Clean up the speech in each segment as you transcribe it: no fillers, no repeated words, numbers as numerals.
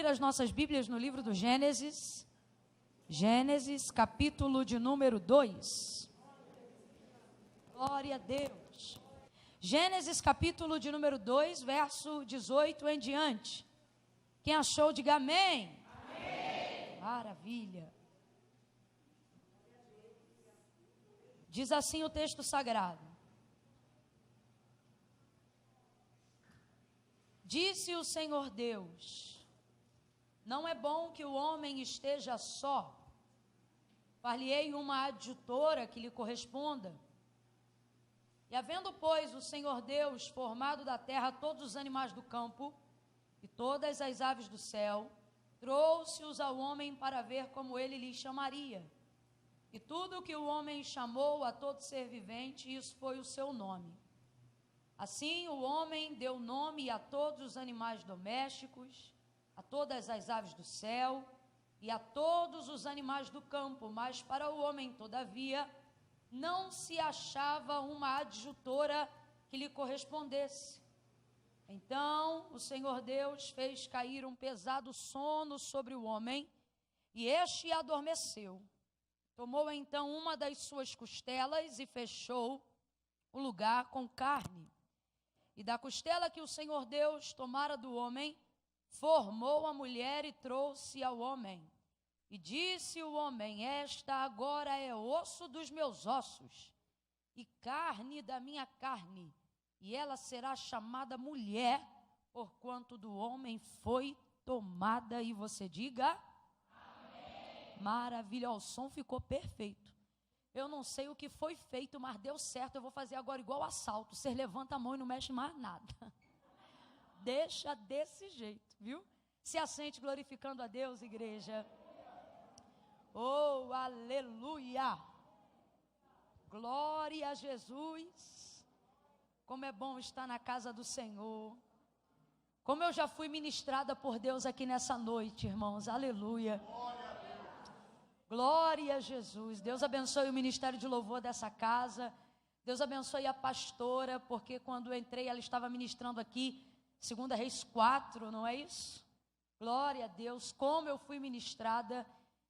abrir as nossas Bíblias no livro do Gênesis. Gênesis, capítulo de número 2. Glória a Deus. Gênesis, capítulo de número 2, verso 18 em diante. Quem achou, diga amém. Amém. Maravilha. Diz assim o texto sagrado. Disse o Senhor Deus: não é bom que o homem esteja só. Far-lhe-ei uma adjutora que lhe corresponda. E havendo, pois, o Senhor Deus formado da terra todos os animais do campo e todas as aves do céu, trouxe-os ao homem para ver como ele lhes chamaria. E tudo o que o homem chamou a todo ser vivente, isso foi o seu nome. Assim o homem deu nome a todos os animais domésticos, a todas as aves do céu e a todos os animais do campo, mas para o homem, todavia, não se achava uma adjutora que lhe correspondesse. Então o Senhor Deus fez cair um pesado sono sobre o homem, e este adormeceu. Tomou então uma das suas costelas e fechou o lugar com carne. E da costela que o Senhor Deus tomara do homem, formou a mulher e trouxe ao homem. E disse o homem: esta agora é osso dos meus ossos e carne da minha carne, e ela será chamada mulher, porquanto do homem foi tomada. E você diga amém. Maravilha, o som ficou perfeito. Eu não sei o que foi feito, mas deu certo. Eu vou fazer agora igual assalto. Você levanta a mão e não mexe mais nada. Deixa desse jeito, viu? Se assente glorificando a Deus, igreja. Oh, aleluia! Glória a Jesus. Como é bom estar na casa do Senhor. Como eu já fui ministrada por Deus aqui nessa noite, irmãos. Aleluia. Glória a Jesus. Deus abençoe o ministério de louvor dessa casa. Deus abençoe a pastora, porque quando eu entrei ela estava ministrando aqui, 2 Reis 4, não é isso? Glória a Deus, como eu fui ministrada.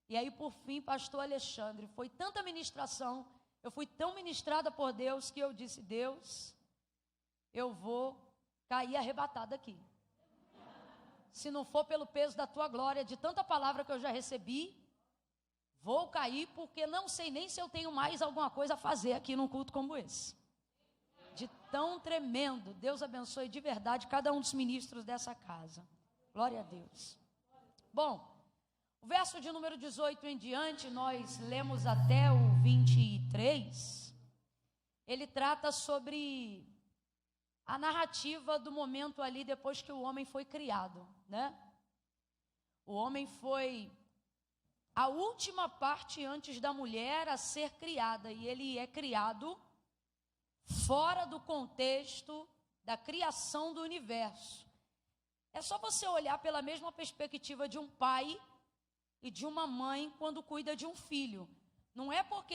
E aí por fim, pastor Alexandre, foi tanta ministração, eu fui tão ministrada por Deus, que eu disse: Deus, eu vou cair arrebatada aqui. Se não for pelo peso da tua glória, de tanta palavra que eu já recebi, vou cair, porque não sei nem se eu tenho mais alguma coisa a fazer aqui num culto como esse. De tão tremendo. Deus abençoe de verdade cada um dos ministros dessa casa. Glória a Deus. Bom, o verso de número 18 em diante, nós lemos até o 23. Ele trata sobre a narrativa do momento ali depois que o homem foi criado, né? O homem foi a última parte antes da mulher a ser criada, e ele é criado fora do contexto da criação do universo. É só você olhar pela mesma perspectiva de um pai e de uma mãe quando cuida de um filho. Não é porque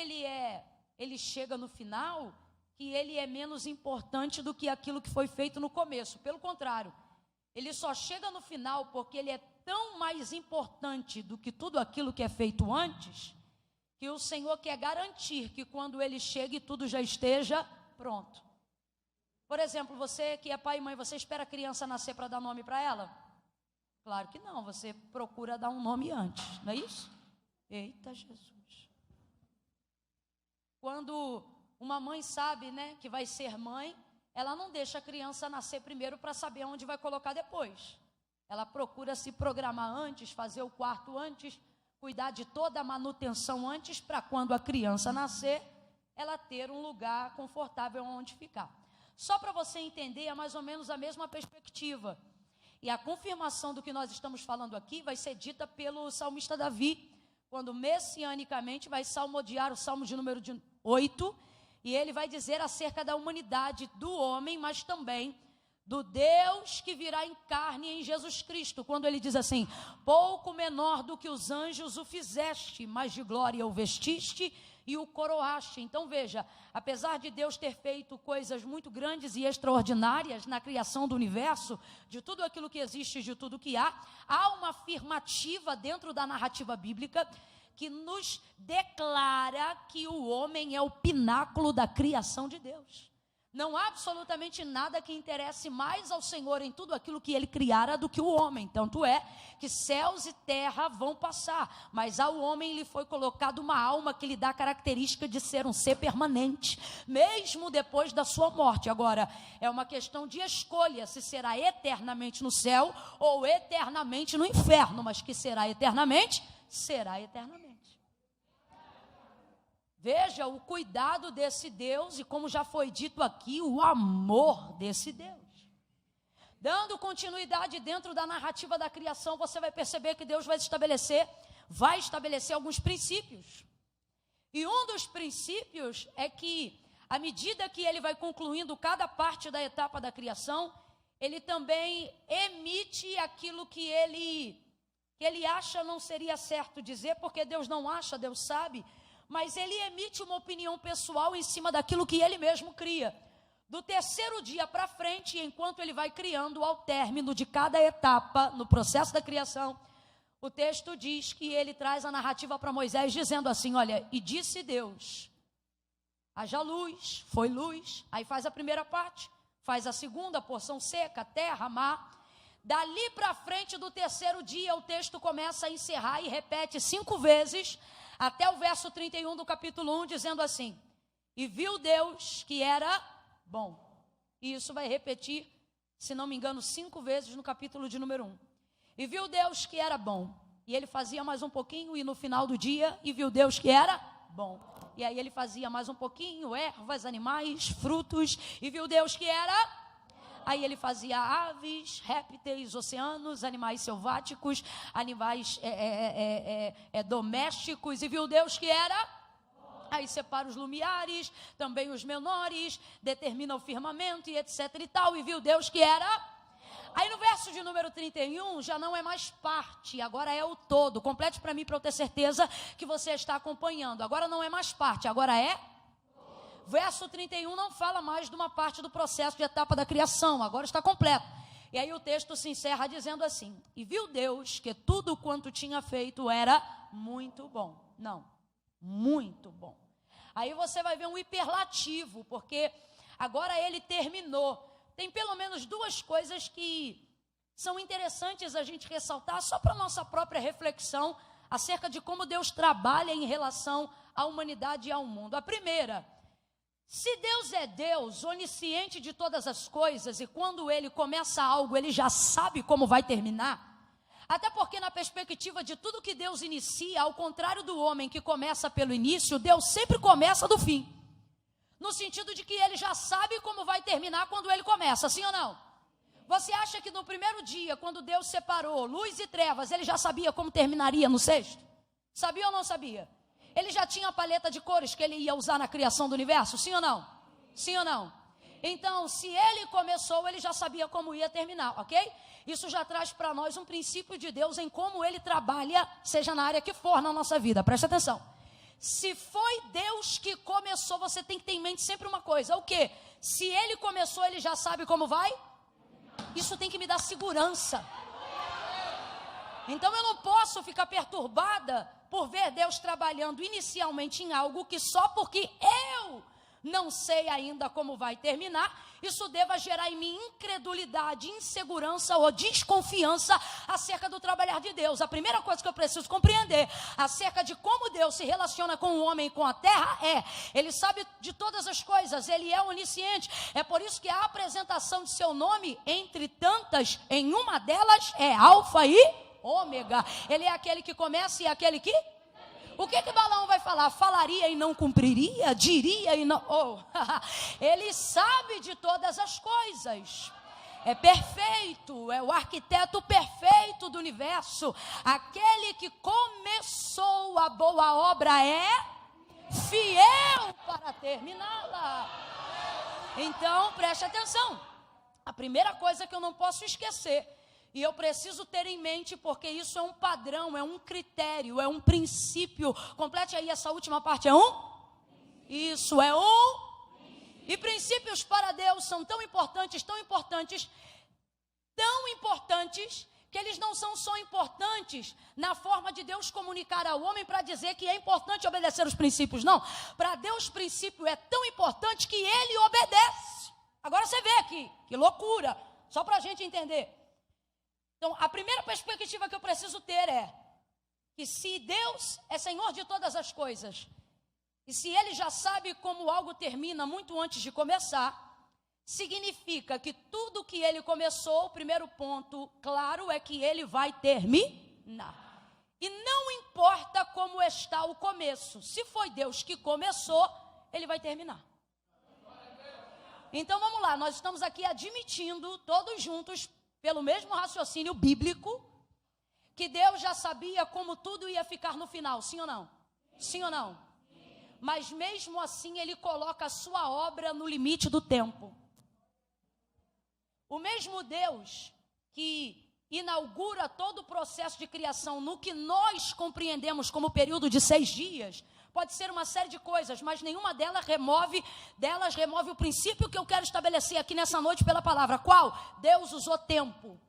ele chega no final que ele é menos importante do que aquilo que foi feito no começo. Pelo contrário, ele só chega no final porque ele é tão mais importante do que tudo aquilo que é feito antes, que o Senhor quer garantir que quando ele chegue tudo já esteja pronto. Por exemplo, você que é pai e mãe, você espera a criança nascer para dar nome para ela? Claro que não, você procura dar um nome antes, não é isso? Eita Jesus. Quando uma mãe sabe, né, que vai ser mãe, ela não deixa a criança nascer primeiro para saber onde vai colocar depois. Ela procura se programar antes, fazer o quarto antes, cuidar de toda a manutenção antes, para quando a criança nascer, ela ter um lugar confortável onde ficar. Só para você entender, é mais ou menos a mesma perspectiva. E a confirmação do que nós estamos falando aqui vai ser dita pelo salmista Davi, quando messianicamente vai salmodiar o salmo de número 8, e ele vai dizer acerca da humanidade do homem, mas também do Deus que virá em carne em Jesus Cristo, quando ele diz assim: pouco menor do que os anjos o fizeste, mas de glória o vestiste e o coroaste. Então veja, apesar de Deus ter feito coisas muito grandes e extraordinárias na criação do universo, de tudo aquilo que existe, de tudo que há uma afirmativa dentro da narrativa bíblica que nos declara que o homem é o pináculo da criação de Deus. Não há absolutamente nada que interesse mais ao Senhor em tudo aquilo que ele criara do que o homem. Tanto é que céus e terra vão passar, mas ao homem lhe foi colocado uma alma que lhe dá a característica de ser um ser permanente, mesmo depois da sua morte. Agora, é uma questão de escolha, se será eternamente no céu ou eternamente no inferno, mas que será eternamente, será eternamente. Veja o cuidado desse Deus e, como já foi dito aqui, o amor desse Deus. Dando continuidade dentro da narrativa da criação, você vai perceber que Deus vai estabelecer alguns princípios. E um dos princípios é que, à medida que ele vai concluindo cada parte da etapa da criação, ele também emite aquilo que ele acha não seria certo dizer, porque Deus não acha, Deus sabe, mas ele emite uma opinião pessoal em cima daquilo que ele mesmo cria. Do terceiro dia para frente, enquanto ele vai criando, ao término de cada etapa no processo da criação, o texto diz que ele traz a narrativa para Moisés, dizendo assim: olha, e disse Deus, haja luz, foi luz. Aí faz a primeira parte, faz a segunda, porção seca, terra, mar. Dali para frente do terceiro dia, o texto começa a encerrar e repete 5 vezes, até o verso 31 do capítulo 1, dizendo assim: e viu Deus que era bom. E isso vai repetir, se não me engano, 5 vezes no capítulo de número 1. E viu Deus que era bom. E ele fazia mais um pouquinho, e no final do dia, e viu Deus que era bom. E aí ele fazia mais um pouquinho, ervas, animais, frutos, e viu Deus que era... Aí ele fazia aves, répteis, oceanos, animais selváticos, animais domésticos, e viu Deus que era... Aí separa os lumiares, também os menores, determina o firmamento e etc e tal, e viu Deus que era... Aí no verso de número 31, já não é mais parte, agora é o todo. Complete para mim, para eu ter certeza que você está acompanhando. Agora não é mais parte, agora é... Verso 31 não fala mais de uma parte do processo de etapa da criação, agora está completo. E aí o texto se encerra dizendo assim: e viu Deus que tudo quanto tinha feito era muito bom. Não, muito bom. Aí você vai ver um hiperlativo, porque agora ele terminou. Tem pelo menos 2 coisas que são interessantes a gente ressaltar, só para nossa própria reflexão, acerca de como Deus trabalha em relação à humanidade e ao mundo. A primeira: se Deus é Deus, onisciente de todas as coisas, e quando ele começa algo, ele já sabe como vai terminar, até porque na perspectiva de tudo que Deus inicia, ao contrário do homem que começa pelo início, Deus sempre começa do fim, no sentido de que ele já sabe como vai terminar quando ele começa, sim ou não? Você acha que no primeiro dia, quando Deus separou luz e trevas, ele já sabia como terminaria no sexto? Sabia ou não sabia? Ele já tinha a paleta de cores que ele ia usar na criação do universo, sim ou não? Sim ou não? Então, se ele começou, ele já sabia como ia terminar, ok? Isso já traz para nós um princípio de Deus em como ele trabalha, seja na área que for na nossa vida. Presta atenção. Se foi Deus que começou, você tem que ter em mente sempre uma coisa: o quê? Se ele começou, ele já sabe como vai? Isso tem que me dar segurança. Então eu não posso ficar perturbada por ver Deus trabalhando inicialmente em algo que só porque eu não sei ainda como vai terminar, isso deva gerar em mim incredulidade, insegurança ou desconfiança acerca do trabalhar de Deus. A primeira coisa que eu preciso compreender acerca de como Deus se relaciona com o homem e com a terra ele sabe de todas as coisas, ele é onisciente. É por isso que a apresentação de seu nome, entre tantas, em uma delas é Alfa e Ômega. Ele é aquele que começa e aquele que... O que Balaão vai falar? Falaria e não cumpriria? Diria e não... Ele sabe de todas as coisas. É perfeito, é o arquiteto perfeito do universo. Aquele que começou a boa obra é fiel para terminá-la. Então, preste atenção. A primeira coisa que eu não posso esquecer, e eu preciso ter em mente, porque isso é um padrão, é um critério, é um princípio. Complete aí essa última parte, é um? Isso, é um. E princípios para Deus são tão importantes, que eles não são só importantes na forma de Deus comunicar ao homem para dizer que é importante obedecer os princípios. Não, para Deus o princípio é tão importante que ele obedece. Agora você vê aqui, que loucura, só para a gente entender. Então, a primeira perspectiva que eu preciso ter é que se Deus é Senhor de todas as coisas, e se Ele já sabe como algo termina muito antes de começar, significa que tudo que Ele começou, o primeiro ponto claro é que Ele vai terminar. E não importa como está o começo, se foi Deus que começou, Ele vai terminar. Então vamos lá, nós estamos aqui admitindo, todos juntos, pelo mesmo raciocínio bíblico, que Deus já sabia como tudo ia ficar no final, sim ou não? Sim ou não? Mas mesmo assim Ele coloca a sua obra no limite do tempo. O mesmo Deus que inaugura todo o processo de criação no que nós compreendemos como período de 6 dias, pode ser uma série de coisas, mas nenhuma delas remove o princípio que eu quero estabelecer aqui nessa noite pela palavra. Qual? Deus usou tempo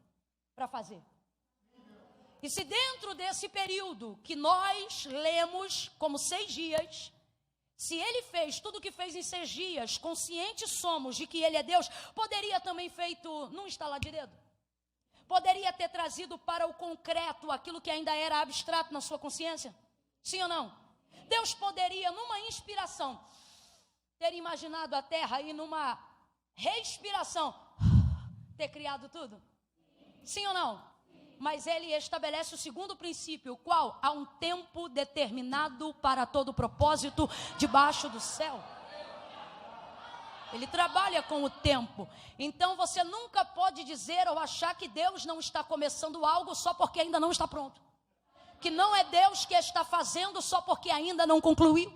para fazer. E se dentro desse período que nós lemos como 6 dias, se Ele fez tudo o que fez em 6 dias, conscientes somos de que Ele é Deus, poderia também feito num estalar de dedo. Poderia ter trazido para o concreto aquilo que ainda era abstrato na sua consciência? Sim ou não? Deus poderia, numa inspiração, ter imaginado a terra e numa respiração, ter criado tudo? Sim ou não? Mas Ele estabelece o segundo princípio, qual? Há um tempo determinado para todo propósito debaixo do céu. Ele trabalha com o tempo. Então você nunca pode dizer ou achar que Deus não está começando algo só porque ainda não está pronto. Que não é Deus que está fazendo só porque ainda não concluiu.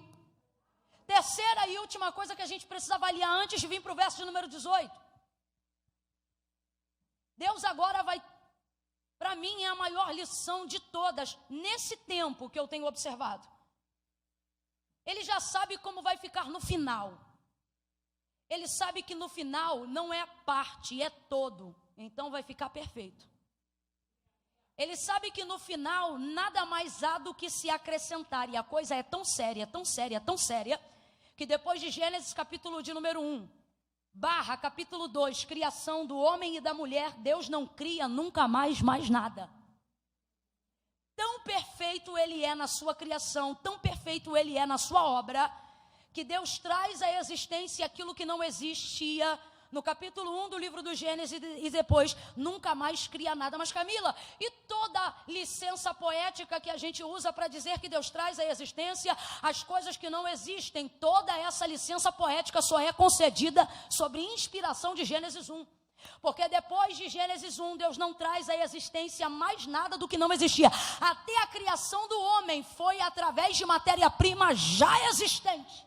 Terceira e última coisa que a gente precisa avaliar antes de vir para o verso de número 18. Deus agora vai, para mim, é a maior lição de todas, nesse tempo que eu tenho observado. Ele já sabe como vai ficar no final. Ele sabe que no final não é parte, é todo. Então vai ficar perfeito. Ele sabe que no final nada mais há do que se acrescentar. E a coisa é tão séria, que depois de Gênesis capítulo de número 1, / capítulo 2, criação do homem e da mulher, Deus não cria nunca mais nada. Tão perfeito Ele é na sua criação, tão perfeito Ele é na sua obra, que Deus traz à existência aquilo que não existia no capítulo 1 do livro do Gênesis, e depois nunca mais cria nada. Mas Camila, e toda licença poética que a gente usa para dizer que Deus traz à existência as coisas que não existem, toda essa licença poética só é concedida sobre inspiração de Gênesis 1. Porque depois de Gênesis 1, Deus não traz à existência mais nada do que não existia. Até a criação do homem foi através de matéria-prima já existente.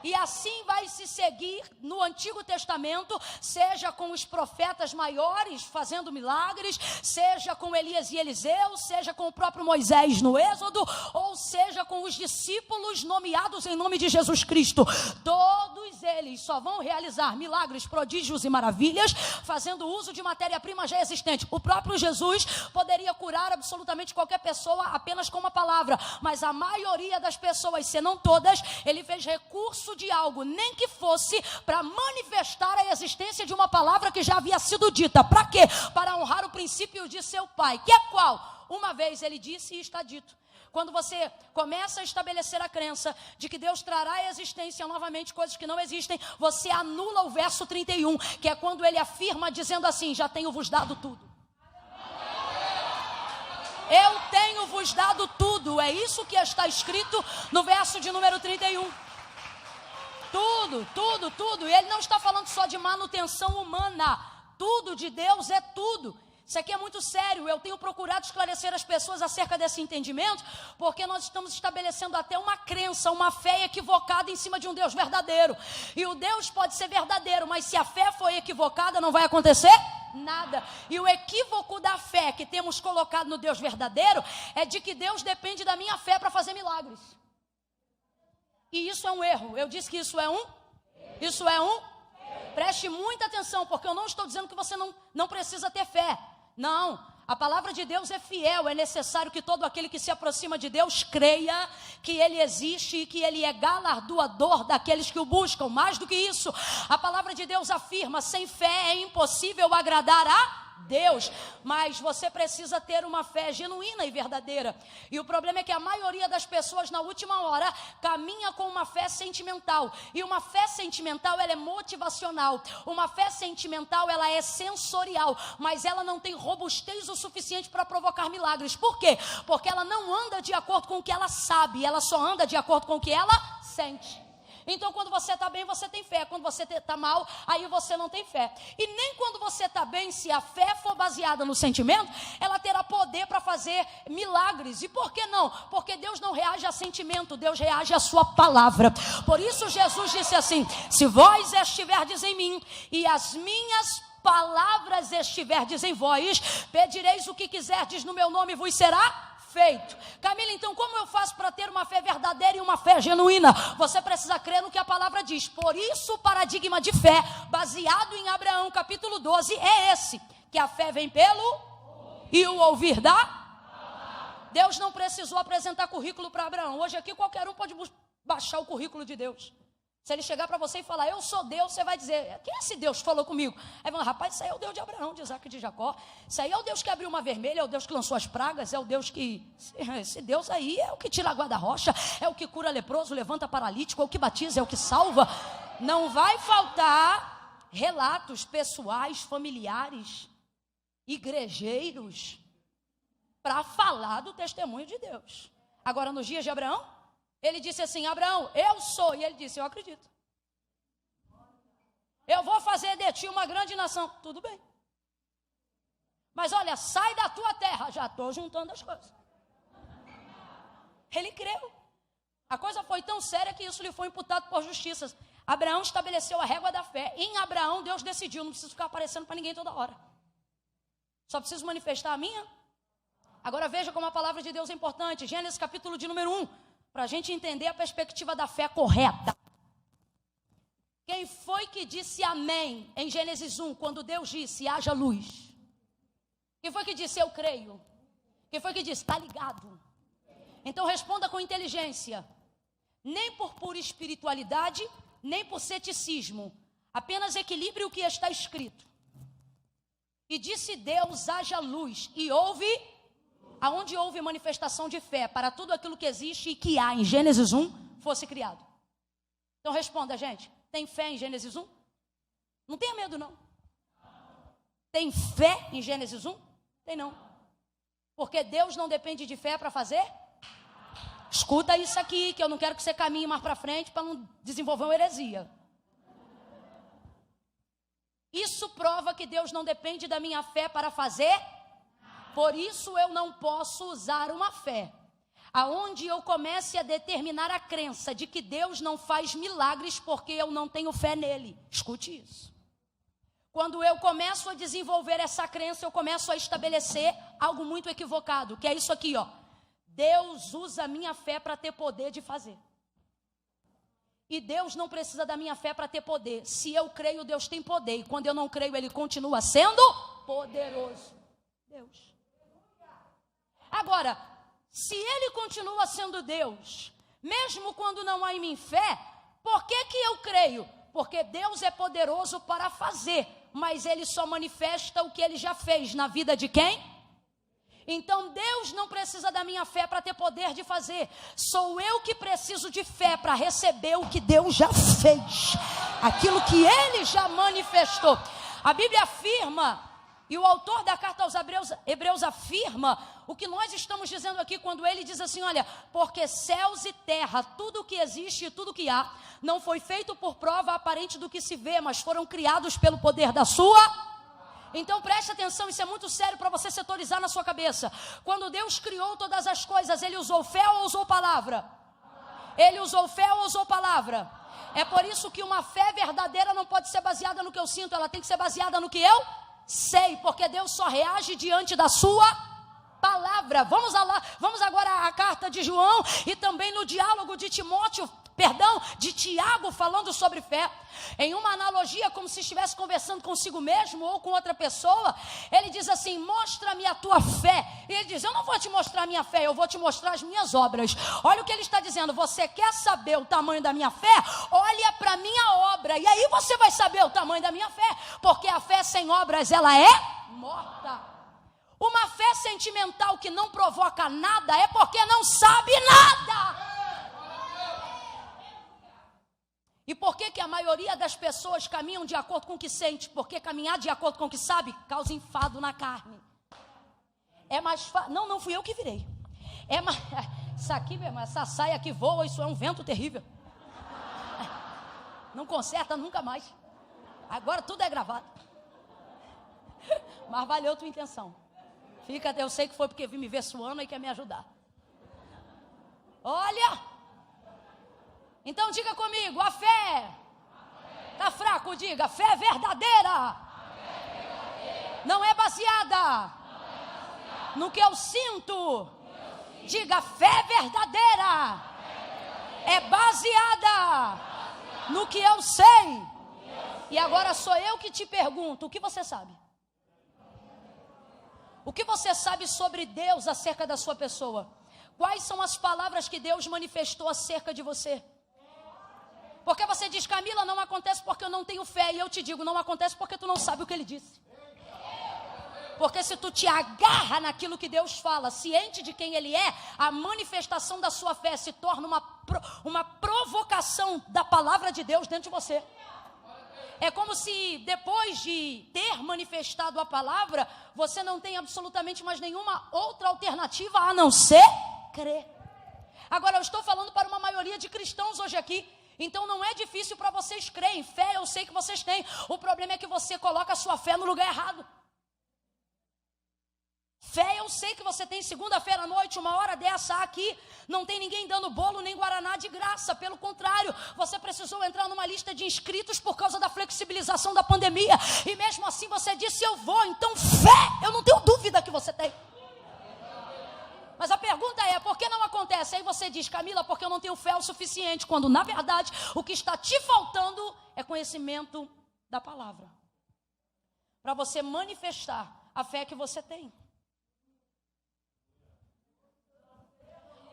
E assim vai se seguir no Antigo Testamento, seja com os profetas maiores fazendo milagres, seja com Elias e Eliseu, seja com o próprio Moisés no Êxodo, ou seja com os discípulos nomeados em nome de Jesus Cristo. Todos eles só vão realizar milagres, prodígios e maravilhas, fazendo uso de matéria-prima já existente. O próprio Jesus poderia curar absolutamente qualquer pessoa apenas com uma palavra, mas a maioria das pessoas, se não todas, ele fez recurso de algo, nem que fosse para manifestar a existência de uma palavra que já havia sido dita. Para quê? Para honrar o princípio de seu pai, que é qual? Uma vez ele disse e está dito. Quando você começa a estabelecer a crença de que Deus trará à existência novamente coisas que não existem, você anula o verso 31, que é quando ele afirma dizendo assim: já tenho vos dado tudo. Eu tenho vos dado tudo. É isso que está escrito no verso de número 31. Tudo. E ele não está falando só de manutenção humana. Tudo de Deus é tudo. Isso aqui é muito sério. Eu tenho procurado esclarecer as pessoas acerca desse entendimento, porque nós estamos estabelecendo até uma crença, uma fé equivocada em cima de um Deus verdadeiro. E o Deus pode ser verdadeiro, mas se a fé for equivocada, não vai acontecer nada. E o equívoco da fé que temos colocado no Deus verdadeiro é de que Deus depende da minha fé para fazer milagres. E isso é um erro. Eu disse que isso é um? Preste muita atenção, porque eu não estou dizendo que você não precisa ter fé. Não, a palavra de Deus é fiel. É necessário que todo aquele que se aproxima de Deus creia que Ele existe e que Ele é galardoador daqueles que o buscam. Mais do que isso, a palavra de Deus afirma: sem fé é impossível agradar a Deus. Mas você precisa ter uma fé genuína e verdadeira. E o problema é que a maioria das pessoas na última hora caminha com uma fé sentimental. E uma fé sentimental, ela é motivacional. Uma fé sentimental, ela é sensorial, mas ela não tem robustez o suficiente para provocar milagres. Por quê? Porque ela não anda de acordo com o que ela sabe, ela só anda de acordo com o que ela sente. Então, quando você está bem, você tem fé. Quando você está mal, aí você não tem fé. E nem quando você está bem, se a fé for baseada no sentimento, ela terá poder para fazer milagres. E por que não? Porque Deus não reage a sentimento, Deus reage à sua palavra. Por isso Jesus disse assim: se vós estiverdes em mim e as minhas palavras estiverdes em vós, pedireis o que quiserdes no meu nome e vos será feito. Camila, então como eu faço para ter uma fé verdadeira e uma fé genuína? Você precisa crer no que a palavra diz. Por isso o paradigma de fé, baseado em Abraão capítulo 12, é esse: que a fé vem pelo e o ouvir da. Deus não precisou apresentar currículo para Abraão. Hoje aqui qualquer um pode baixar o currículo de Deus. Se ele chegar para você e falar: eu sou Deus, você vai dizer: quem é esse Deus que falou comigo? Aí vai: rapaz, isso aí é o Deus de Abraão, de Isaac e de Jacó. Isso aí é o Deus que abriu uma vermelha, é o Deus que lançou as pragas, é o Deus que... Esse Deus aí é o que tira a água da rocha, é o que cura leproso, levanta paralítico, é o que batiza, é o que salva. Não vai faltar relatos pessoais, familiares, igrejeiros, para falar do testemunho de Deus. Agora, nos dias de Abraão, ele disse assim: Abraão, eu sou. E ele disse: eu acredito. Eu vou fazer de ti uma grande nação. Tudo bem. Mas olha, sai da tua terra. Já estou juntando as coisas. Ele creu. A coisa foi tão séria que isso lhe foi imputado por justiça. Abraão estabeleceu a régua da fé. Em Abraão, Deus decidiu: não preciso ficar aparecendo para ninguém toda hora. Só preciso manifestar a minha. Agora veja como a palavra de Deus é importante. Gênesis capítulo de número 1. Para a gente entender a perspectiva da fé correta. Quem foi que disse amém em Gênesis 1, quando Deus disse: haja luz? Quem foi que disse: eu creio? Quem foi que disse: está ligado? Então responda com inteligência. Nem por pura espiritualidade, nem por ceticismo. Apenas equilibre o que está escrito. E disse Deus: haja luz. E houve... Aonde houve manifestação de fé para tudo aquilo que existe e que há em Gênesis 1 fosse criado. Então responda, gente: tem fé em Gênesis 1? Não tenha medo, não. Tem fé em Gênesis 1? Tem não. Porque Deus não depende de fé para fazer. Escuta isso aqui, que eu não quero que você caminhe mais para frente para não desenvolver uma heresia. Isso prova que Deus não depende da minha fé para fazer. Por isso eu não posso usar uma fé aonde eu comece a determinar a crença de que Deus não faz milagres porque eu não tenho fé nele. Escute isso. Quando eu começo a desenvolver essa crença, eu começo a estabelecer algo muito equivocado, que é isso aqui, ó. Deus usa a minha fé para ter poder de fazer. E Deus não precisa da minha fé para ter poder. Se eu creio, Deus tem poder. E quando eu não creio, Ele continua sendo poderoso. Deus. Agora, se Ele continua sendo Deus, mesmo quando não há em mim fé, por que que eu creio? Porque Deus é poderoso para fazer, mas Ele só manifesta o que Ele já fez na vida de quem? Então Deus não precisa da minha fé para ter poder de fazer. Sou eu que preciso de fé para receber o que Deus já fez, aquilo que Ele já manifestou. A Bíblia afirma, e o autor da carta aos Hebreus afirma o que nós estamos dizendo aqui quando ele diz assim: olha, porque céus e terra, tudo o que existe e tudo o que há, não foi feito por prova aparente do que se vê, mas foram criados pelo poder da sua. Então preste atenção, isso é muito sério para você setorizar na sua cabeça. Quando Deus criou todas as coisas, Ele usou fé ou usou palavra? Ele usou fé ou usou palavra? É por isso que uma fé verdadeira não pode ser baseada no que eu sinto, ela tem que ser baseada no que eu sei, porque Deus só reage diante da sua palavra. Vamos agora à carta de João e também no diálogo de de Tiago, falando sobre fé. Em uma analogia, como se estivesse conversando consigo mesmo ou com outra pessoa, ele diz assim: mostra-me a tua fé. E ele diz: eu não vou te mostrar a minha fé, eu vou te mostrar as minhas obras. Olha o que ele está dizendo: você quer saber o tamanho da minha fé? Olha para a minha obra, e aí você vai saber o tamanho da minha fé, porque a fé sem obras, ela é morta. Uma fé sentimental que não provoca nada é porque não sabe nada. E por que a maioria das pessoas caminham de acordo com o que sente? Porque caminhar de acordo com o que sabe causa enfado na carne. É mais fácil. Não fui eu que virei. Isso aqui, meu irmão, essa saia que voa, isso é um vento terrível. Não conserta nunca mais. Agora tudo é gravado. Mas valeu a tua intenção. Eu sei que foi porque vi me ver suando e quer me ajudar. Olha! Então diga comigo, a fé. Está fraco, diga, fé verdadeira. Não é baseada no que eu sinto. Diga, fé verdadeira é baseada no que eu sei. E agora sou eu que te pergunto, o que você sabe? O que você sabe sobre Deus acerca da sua pessoa? Quais são as palavras que Deus manifestou acerca de você? Porque você diz: Camila, não acontece porque eu não tenho fé. E eu te digo, não acontece porque tu não sabe o que Ele disse. Porque se tu te agarra naquilo que Deus fala, ciente de quem Ele é, a manifestação da sua fé se torna uma provocação da palavra de Deus dentro de você. É como se depois de ter manifestado a palavra, você não tem absolutamente mais nenhuma outra alternativa a não ser crer. Agora eu estou falando para uma maioria de cristãos hoje aqui. Então não é difícil para vocês crerem. Fé eu sei que vocês têm. O problema é que você coloca a sua fé no lugar errado. Fé eu sei que você tem. Segunda-feira à noite, uma hora dessa aqui, não tem ninguém dando bolo nem guaraná de graça. Pelo contrário, você precisou entrar numa lista de inscritos por causa da flexibilização da pandemia. E mesmo assim você disse: eu vou. Então fé, eu não tenho dúvida que você tem. Mas a pergunta é, por que não acontece? Aí você diz: Camila, porque eu não tenho fé o suficiente. Quando na verdade o que está te faltando é conhecimento da palavra, para você manifestar a fé que você tem.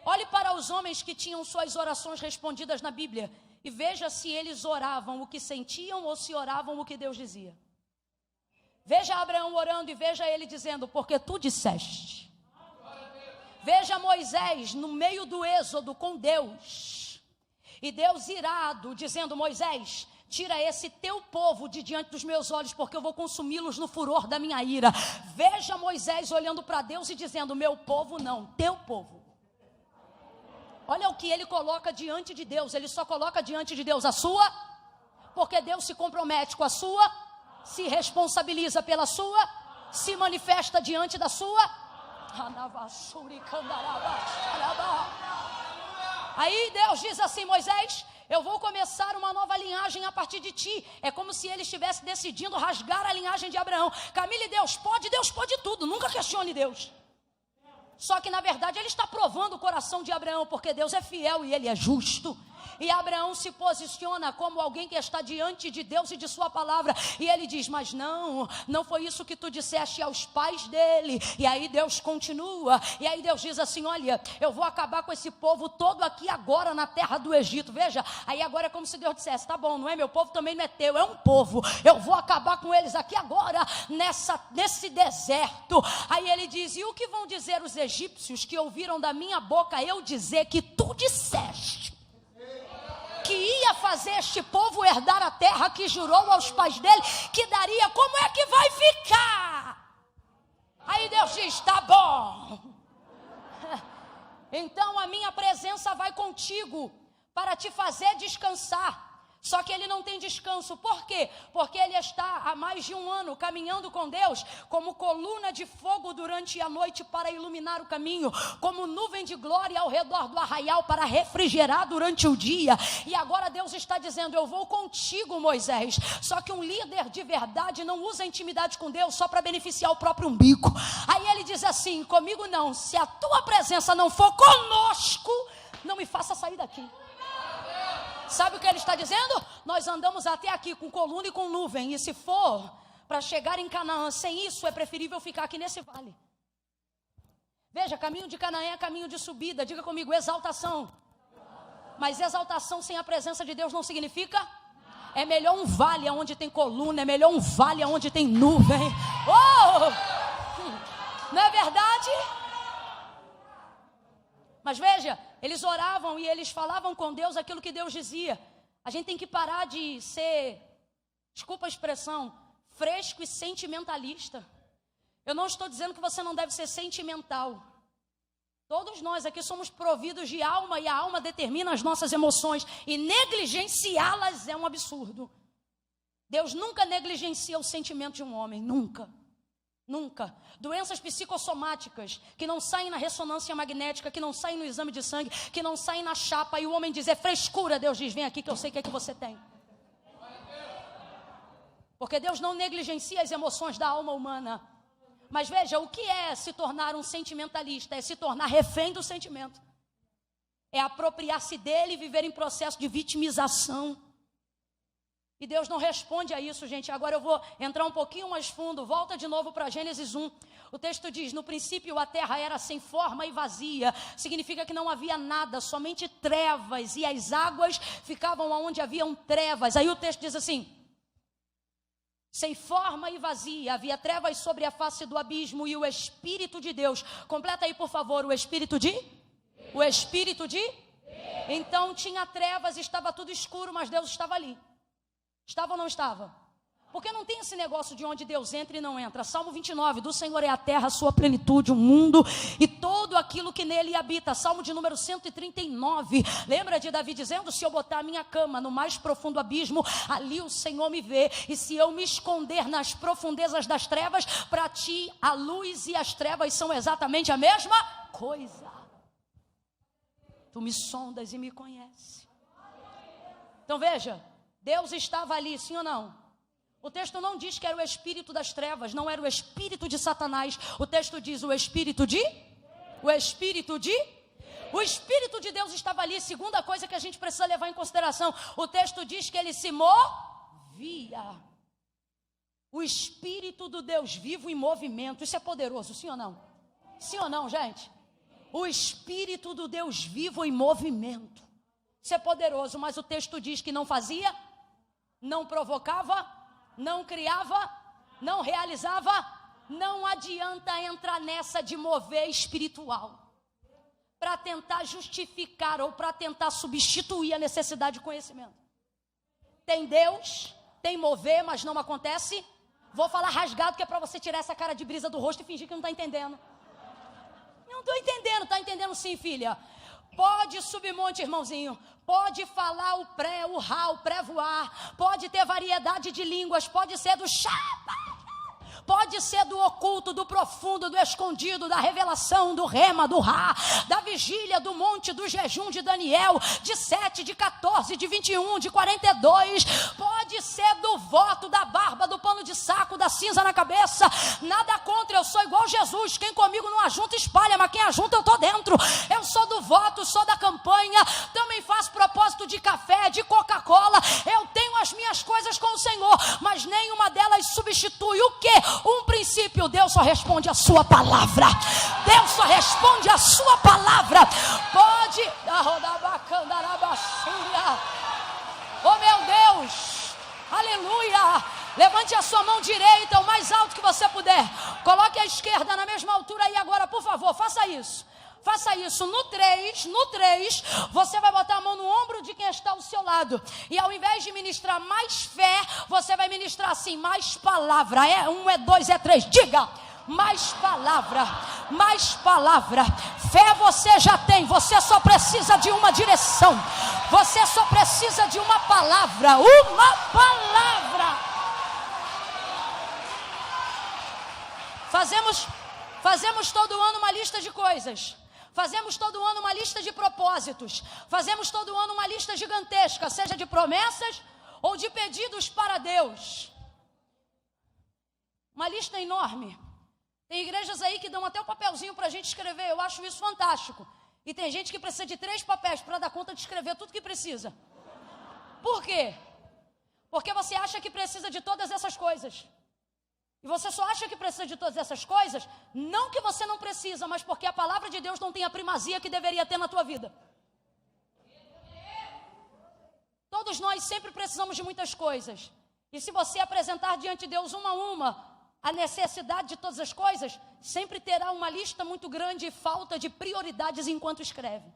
Olhe para os homens que tinham suas orações respondidas na Bíblia e veja se eles oravam o que sentiam ou se oravam o que Deus dizia. Veja Abraão orando e veja ele dizendo: porque tu disseste. Veja Moisés no meio do êxodo com Deus. E Deus irado dizendo: Moisés, tira esse teu povo de diante dos meus olhos, porque eu vou consumi-los no furor da minha ira. Veja Moisés olhando para Deus e dizendo: meu povo não, teu povo. Olha o que ele coloca diante de Deus. Ele só coloca diante de Deus a sua, porque Deus se compromete com a sua, se responsabiliza pela sua, se manifesta diante da sua. Aí Deus diz assim: Moisés, eu vou começar uma nova linhagem a partir de ti. É como se ele estivesse decidindo rasgar a linhagem de Abraão. Camila, Deus pode tudo, nunca questione Deus. Só que na verdade ele está provando o coração de Abraão, porque Deus é fiel e ele é justo. E Abraão se posiciona como alguém que está diante de Deus e de sua palavra. E ele diz: mas não foi isso que tu disseste aos pais dele. E aí Deus continua. E aí Deus diz assim: olha, eu vou acabar com esse povo todo aqui agora na terra do Egito. Veja, aí agora é como se Deus dissesse: tá bom, não é meu povo, também não é teu, é um povo. Eu vou acabar com eles aqui agora nesse deserto. Aí ele diz: e o que vão dizer os egípcios que ouviram da minha boca eu dizer que tu disseste que ia fazer este povo herdar a terra que jurou aos pais dele que daria? Como é que vai ficar? Aí Deus diz: tá bom, então a minha presença vai contigo para te fazer descansar. Só que ele não tem descanso. Por quê? Porque ele está há mais de 1 ano caminhando com Deus como coluna de fogo durante a noite para iluminar o caminho, como nuvem de glória ao redor do arraial para refrigerar durante o dia. E agora Deus está dizendo: eu vou contigo, Moisés. Só que um líder de verdade não usa intimidade com Deus só para beneficiar o próprio umbigo. Aí ele diz assim: comigo não, se a tua presença não for conosco, não me faça sair daqui. Sabe o que ele está dizendo? Nós andamos até aqui com coluna e com nuvem, e se for para chegar em Canaã sem isso, é preferível ficar aqui nesse vale. Veja, caminho de Canaã é caminho de subida. Diga comigo, exaltação. Mas exaltação sem a presença de Deus não significa? É melhor um vale onde tem coluna, é melhor um vale onde tem nuvem. Não é verdade? Mas veja, eles oravam e eles falavam com Deus aquilo que Deus dizia. A gente tem que parar de ser, desculpa a expressão, fresco e sentimentalista. Eu não estou dizendo que você não deve ser sentimental. Todos nós aqui somos providos de alma e a alma determina as nossas emoções. E negligenciá-las é um absurdo. Deus nunca negligencia o sentimento de um homem, nunca. Nunca. Doenças psicossomáticas que não saem na ressonância magnética, que não saem no exame de sangue, que não saem na chapa, e o homem diz: é frescura. Deus diz: vem aqui que eu sei o que é que você tem. Porque Deus não negligencia as emoções da alma humana. Mas veja, o que é se tornar um sentimentalista? É se tornar refém do sentimento. É apropriar-se dele e viver em processo de vitimização. E Deus não responde a isso, gente. Agora eu vou entrar um pouquinho mais fundo. Volta de novo para Gênesis 1. O texto diz: no princípio a terra era sem forma e vazia. Significa que não havia nada, somente trevas. E as águas ficavam onde haviam trevas. Aí o texto diz assim: sem forma e vazia, havia trevas sobre a face do abismo. E o Espírito de Deus. Completa aí, por favor, o Espírito de? O Espírito de? Então tinha trevas, estava tudo escuro, mas Deus estava ali. Estava ou não estava? Porque não tem esse negócio de onde Deus entra e não entra. Salmo 29, do Senhor é a terra, a sua plenitude, o mundo e todo aquilo que nele habita. Salmo de número 139, lembra de Davi dizendo: se eu botar a minha cama no mais profundo abismo, ali o Senhor me vê. E se eu me esconder nas profundezas das trevas, para ti a luz e as trevas são exatamente a mesma coisa. Tu me sondas e me conheces. Então veja, Deus estava ali, sim ou não? O texto não diz que era o espírito das trevas, não era o espírito de Satanás. O texto diz o espírito de? O espírito de? O espírito de Deus estava ali. Segunda coisa que a gente precisa levar em consideração, o texto diz que ele se movia. O espírito do Deus vivo em movimento. Isso é poderoso, sim ou não? Sim ou não, gente? O espírito do Deus vivo em movimento. Isso é poderoso, mas o texto diz que não fazia, não provocava, não criava, não realizava. Não adianta entrar nessa de mover espiritual para tentar justificar ou para tentar substituir a necessidade de conhecimento. Tem Deus, tem mover, mas não acontece. Vou falar rasgado, que é para você tirar essa cara de brisa do rosto e fingir que não está entendendo. Não estou entendendo. Está entendendo sim, filha? Pode subir monte, irmãozinho. Pode falar o pré, o rá, o pré-voar. Pode ter variedade de línguas. Pode ser do chapa. Pode ser do oculto, do profundo, do escondido, da revelação, do rema, do rá, da vigília, do monte, do jejum de Daniel, de 7, de 14, de 21, de 42. Pode ser do voto, da barba, do pano de saco, da cinza na cabeça. Nada contra, eu sou igual Jesus. Quem comigo não ajunta, espalha, mas quem ajunta, eu tô dentro. Eu sou do voto, sou da campanha. Também faço propósito de café, de Coca-Cola. Eu tenho as minhas coisas com o Senhor, mas nenhuma delas substitui o quê? Um princípio. Deus só responde a sua palavra. Deus só responde a sua palavra. Pode. Oh meu Deus, aleluia. Levante a sua mão direita o mais alto que você puder. Coloque a esquerda na mesma altura aí agora, por favor, faça isso. Faça isso. No 3, você vai botar a mão no ombro de quem está ao seu lado. E ao invés de ministrar mais fé, você vai ministrar assim, mais palavra. É 1, é 2, é 3. Diga, mais palavra, mais palavra. Fé você já tem, você só precisa de uma direção. Você só precisa de uma palavra. Uma palavra. Fazemos todo ano uma lista de coisas. Fazemos todo ano uma lista de propósitos. Fazemos todo ano uma lista gigantesca, seja de promessas ou de pedidos para Deus. Uma lista enorme. Tem igrejas aí que dão até o papelzinho para a gente escrever. Eu acho isso fantástico. E tem gente que precisa de 3 papéis para dar conta de escrever tudo que precisa. Por quê? Porque você acha que precisa de todas essas coisas. E você só acha que precisa de todas essas coisas, não que você não precisa, mas porque a palavra de Deus não tem a primazia que deveria ter na tua vida. Todos nós sempre precisamos de muitas coisas. E se você apresentar diante de Deus uma a uma a necessidade de todas as coisas, sempre terá uma lista muito grande e falta de prioridades enquanto escreve.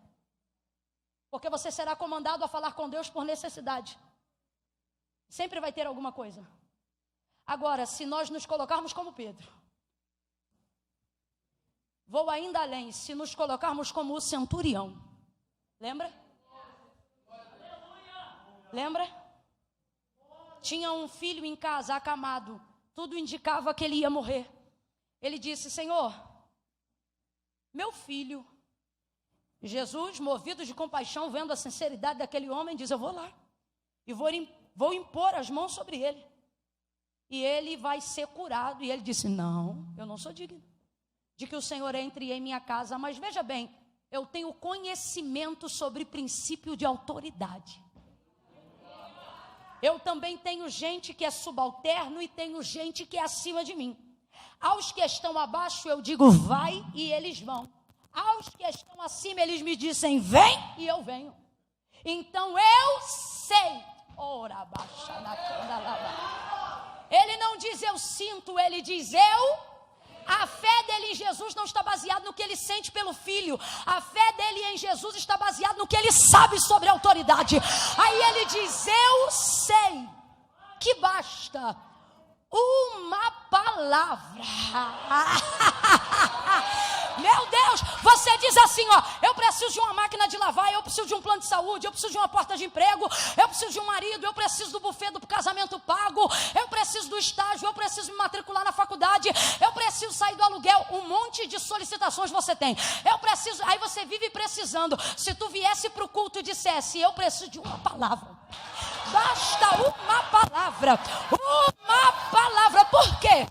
Porque você será comandado a falar com Deus por necessidade. Sempre vai ter alguma coisa. Agora, se nós nos colocarmos como Pedro, vou ainda além, se nos colocarmos como o centurião, lembra? Lembra? Tinha um filho em casa, acamado, tudo indicava que ele ia morrer. Ele disse: Senhor, meu filho. Jesus, movido de compaixão, vendo a sinceridade daquele homem, diz: eu vou lá e vou impor as mãos sobre ele. E ele vai ser curado. E ele disse: não, eu não sou digno de que o Senhor entre em minha casa. Mas veja bem, eu tenho conhecimento sobre princípio de autoridade. Eu também tenho gente que é subalterno e tenho gente que é acima de mim. Aos que estão abaixo eu digo: vai, e eles vão. Aos que estão acima eles me dizem: vem, e eu venho. Então eu sei. Ora, baixa na candalaba. Ele não diz eu sinto, ele diz eu. A fé dele em Jesus não está baseada no que ele sente pelo filho. A fé dele em Jesus está baseada no que ele sabe sobre a autoridade. Aí ele diz: eu sei que basta uma palavra. Meu Deus, você diz assim, ó: eu preciso de uma máquina de lavar, eu preciso de um plano de saúde, eu preciso de uma porta de emprego, eu preciso de um marido, eu preciso do buffet do casamento pago, eu preciso do estágio, eu preciso me matricular na faculdade, eu preciso sair do aluguel. Um monte de solicitações você tem. Eu preciso, aí você vive precisando. Se tu viesse para o culto e dissesse: eu preciso de uma palavra, basta uma palavra. Uma palavra. Por quê?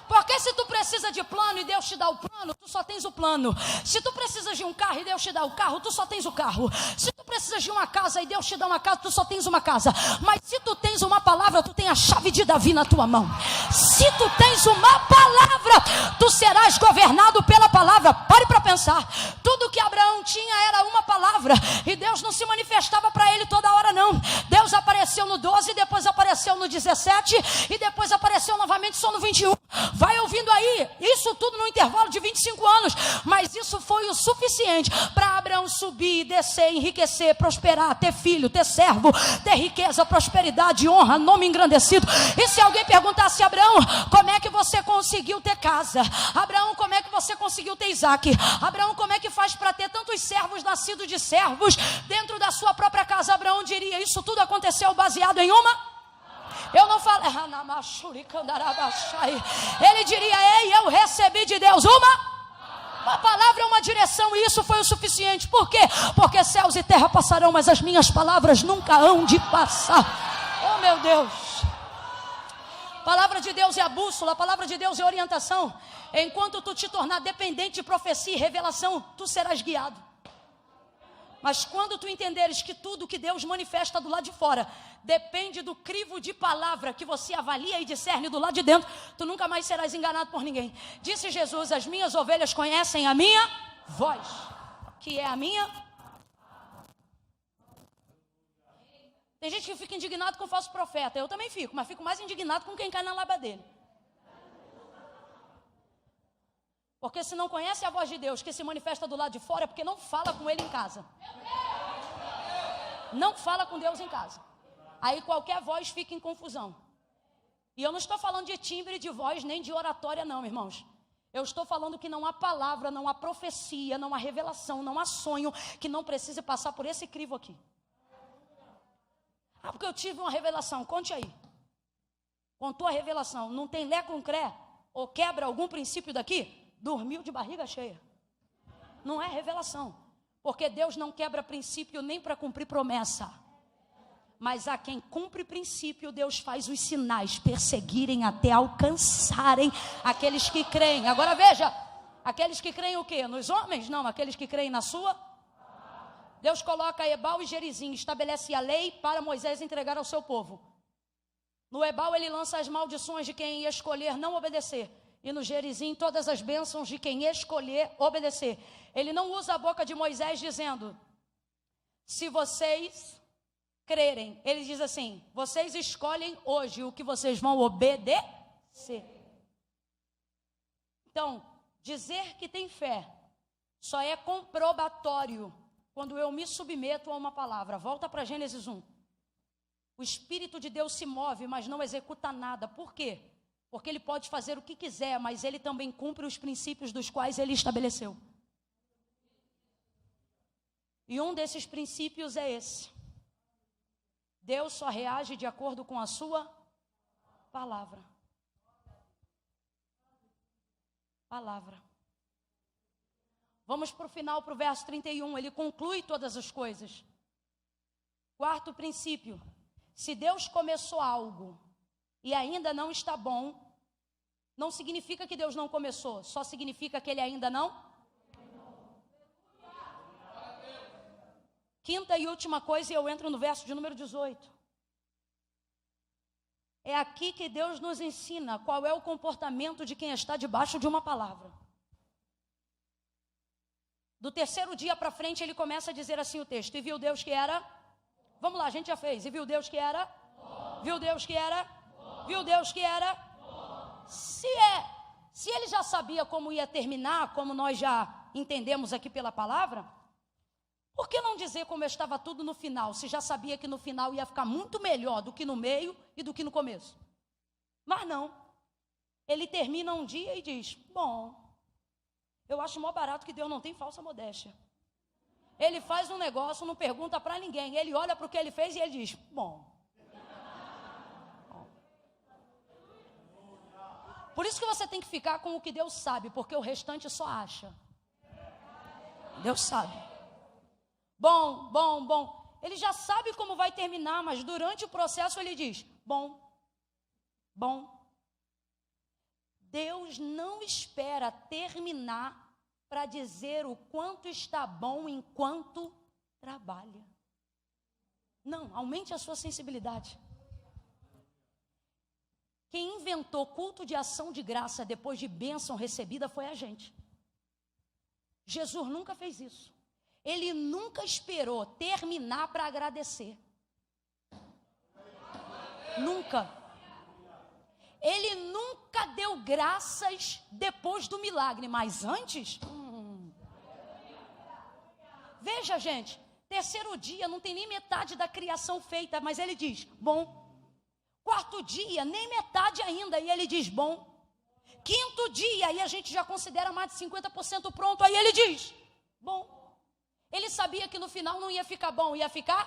Porque se tu precisa de plano e Deus te dá o plano, tu só tens o plano. Se tu precisas de um carro e Deus te dá o carro, tu só tens o carro. Se tu precisas de uma casa e Deus te dá uma casa, tu só tens uma casa. Mas se tu tens uma palavra, tu tens a chave de Davi na tua mão. Se tu tens uma palavra, tu serás governado pela palavra. Pare para pensar. Tudo que Abraão tinha era uma palavra. E Deus não se manifestava para ele toda hora, não. Deus apareceu no 12, depois apareceu no 17 e depois apareceu novamente só no 21. Vai ouvindo aí, isso tudo no intervalo de 25 anos. Mas isso foi o suficiente para Abraão subir, descer, enriquecer, prosperar, ter filho, ter servo, ter riqueza, prosperidade, honra, nome engrandecido. E se alguém perguntasse: Abraão, como é que você conseguiu ter casa? Abraão, como é que você conseguiu ter Isaac? Abraão, como é que faz para ter tantos servos nascidos de servos dentro da sua própria casa? Abraão diria: isso tudo aconteceu baseado em uma... Eu não falo. Ele diria: ei, eu recebi de Deus uma palavra, uma direção, e isso foi o suficiente. Por quê? Porque céus e terra passarão, mas as minhas palavras nunca hão de passar. Oh, meu Deus. A palavra de Deus é a bússola, a palavra de Deus é a orientação. Enquanto tu te tornar dependente de profecia e revelação, tu serás guiado. Mas quando tu entenderes que tudo que Deus manifesta do lado de fora depende do crivo de palavra que você avalia e discerne do lado de dentro, tu nunca mais serás enganado por ninguém. Disse Jesus: as minhas ovelhas conhecem a minha voz, que é a minha. Tem gente que fica indignado com o falso profeta. Eu também fico, mas fico mais indignado com quem cai na lábia dele. Porque se não conhece a voz de Deus que se manifesta do lado de fora, é porque não fala com ele em casa. Não fala com Deus em casa. Aí qualquer voz fica em confusão. E eu não estou falando de timbre de voz nem de oratória não, irmãos. Eu estou falando que não há palavra, não há profecia, não há revelação, não há sonho que não precise passar por esse crivo aqui. Ah, porque eu tive uma revelação. Conte aí. Contou a revelação. Não tem lé com cré? Ou quebra algum princípio daqui? Dormiu de barriga cheia. Não é revelação. Porque Deus não quebra princípio nem para cumprir promessa. Mas a quem cumpre princípio, Deus faz os sinais perseguirem até alcançarem aqueles que creem. Agora veja, aqueles que creem o quê? Nos homens? Não, aqueles que creem na sua. Deus coloca Ebal e Gerizim, estabelece a lei para Moisés entregar ao seu povo. No Ebal ele lança as maldições de quem ia escolher não obedecer. E no Gerizim todas as bênçãos de quem escolher obedecer. Ele não usa a boca de Moisés dizendo, se vocês crerem, ele diz assim, vocês escolhem hoje o que vocês vão obedecer. Então, dizer que tem fé só é comprobatório quando eu me submeto a uma palavra. Volta para Gênesis 1. O Espírito de Deus se move, mas não executa nada. Por quê? Porque ele pode fazer o que quiser, mas ele também cumpre os princípios dos quais ele estabeleceu. E um desses princípios é esse. Deus só reage de acordo com a sua palavra. Palavra. Vamos para o final, para o verso 31. Ele conclui todas as coisas. Quarto princípio. Se Deus começou algo e ainda não está bom, não significa que Deus não começou. Só significa que ele ainda não. Quinta e última coisa, e eu entro no verso de número 18. É aqui que Deus nos ensina qual é o comportamento de quem está debaixo de uma palavra. Do terceiro dia para frente, ele começa a dizer assim o texto. E viu Deus que era... Vamos lá, a gente já fez. E viu Deus que era... Viu Deus que era... Viu Deus que era... Se ele já sabia como ia terminar, como nós já entendemos aqui pela palavra... Por que não dizer como estava tudo no final, se já sabia que no final ia ficar muito melhor do que no meio e do que no começo? Mas não. Ele termina um dia e diz, bom, eu acho mó barato que Deus não tem falsa modéstia. Ele faz um negócio, não pergunta para ninguém, ele olha para o que ele fez e ele diz, bom. Por isso que você tem que ficar com o que Deus sabe, porque o restante só acha. Deus sabe. Bom. Ele já sabe como vai terminar, mas durante o processo ele diz, bom. Deus não espera terminar para dizer o quanto está bom enquanto trabalha. Não, aumente a sua sensibilidade. Quem inventou culto de ação de graça depois de bênção recebida foi a gente. Jesus nunca fez isso. Ele nunca esperou terminar para agradecer. Nunca. Ele nunca deu graças depois do milagre, mas antes... Veja, gente, terceiro dia não tem nem metade da criação feita, mas ele diz, bom. Quarto dia, nem metade ainda, e ele diz, bom. Quinto dia, aí a gente já considera mais de 50% pronto, aí ele diz, bom. Ele sabia que no final não ia ficar bom, ia ficar?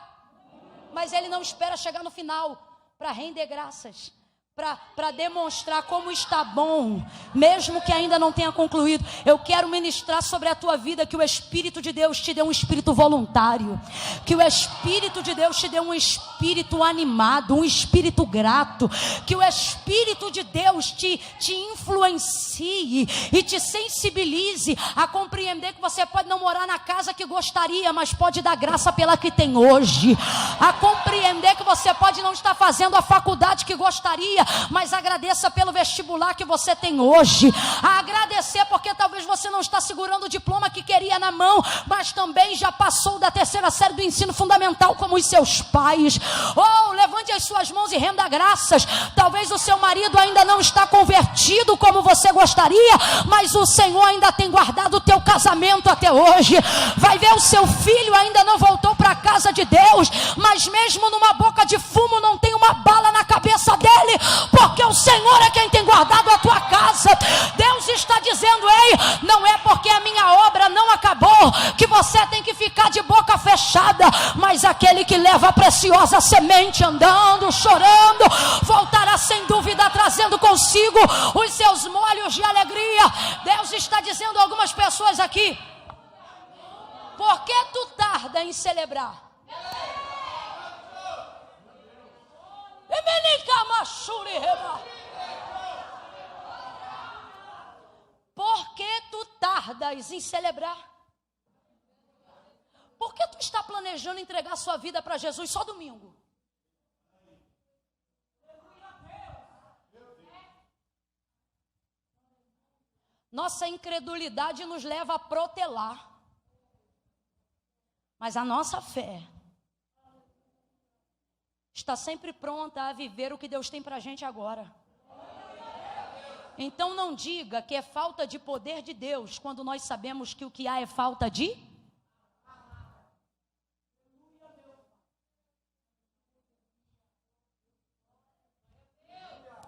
Mas ele não espera chegar no final para render graças, para demonstrar como está bom, mesmo que ainda não tenha concluído. Eu quero ministrar sobre a tua vida que o Espírito de Deus te dê um espírito voluntário, que o Espírito de Deus te dê um espírito animado, um espírito grato, que o Espírito de Deus te influencie e te sensibilize a compreender que você pode não morar na casa que gostaria, mas pode dar graça pela que tem hoje, a compreender que você pode não estar fazendo a faculdade que gostaria, mas agradeça pelo vestibular que você tem hoje, a agradecer porque talvez você não está segurando o diploma que queria na mão, mas também já passou da terceira série do ensino fundamental como os seus pais, Oh, levante as suas mãos e renda graças. Talvez o seu marido ainda não está convertido como você gostaria, mas o Senhor ainda tem guardado o teu casamento até hoje. Vai ver, o seu filho ainda não voltou para a casa de Deus, mas mesmo numa boca de fumo não tem uma bala na cabeça dele, porque o Senhor é quem tem guardado a tua casa. Deus está dizendo: ei, não é porque a minha obra não acabou que você tem que ficar de boca fechada, mas aquele que leva a preciosa semente andando, chorando, voltará sem dúvida trazendo consigo os seus molhos de alegria. Deus está dizendo a algumas pessoas aqui: por que tu tarda em celebrar? Por que tu tardas em celebrar? Por que tu está planejando entregar sua vida para Jesus só domingo? Nossa incredulidade nos leva a protelar, mas a nossa fé está sempre pronta a viver o que Deus tem para a gente agora. Então não diga que é falta de poder de Deus, quando nós sabemos que o que há é falta de...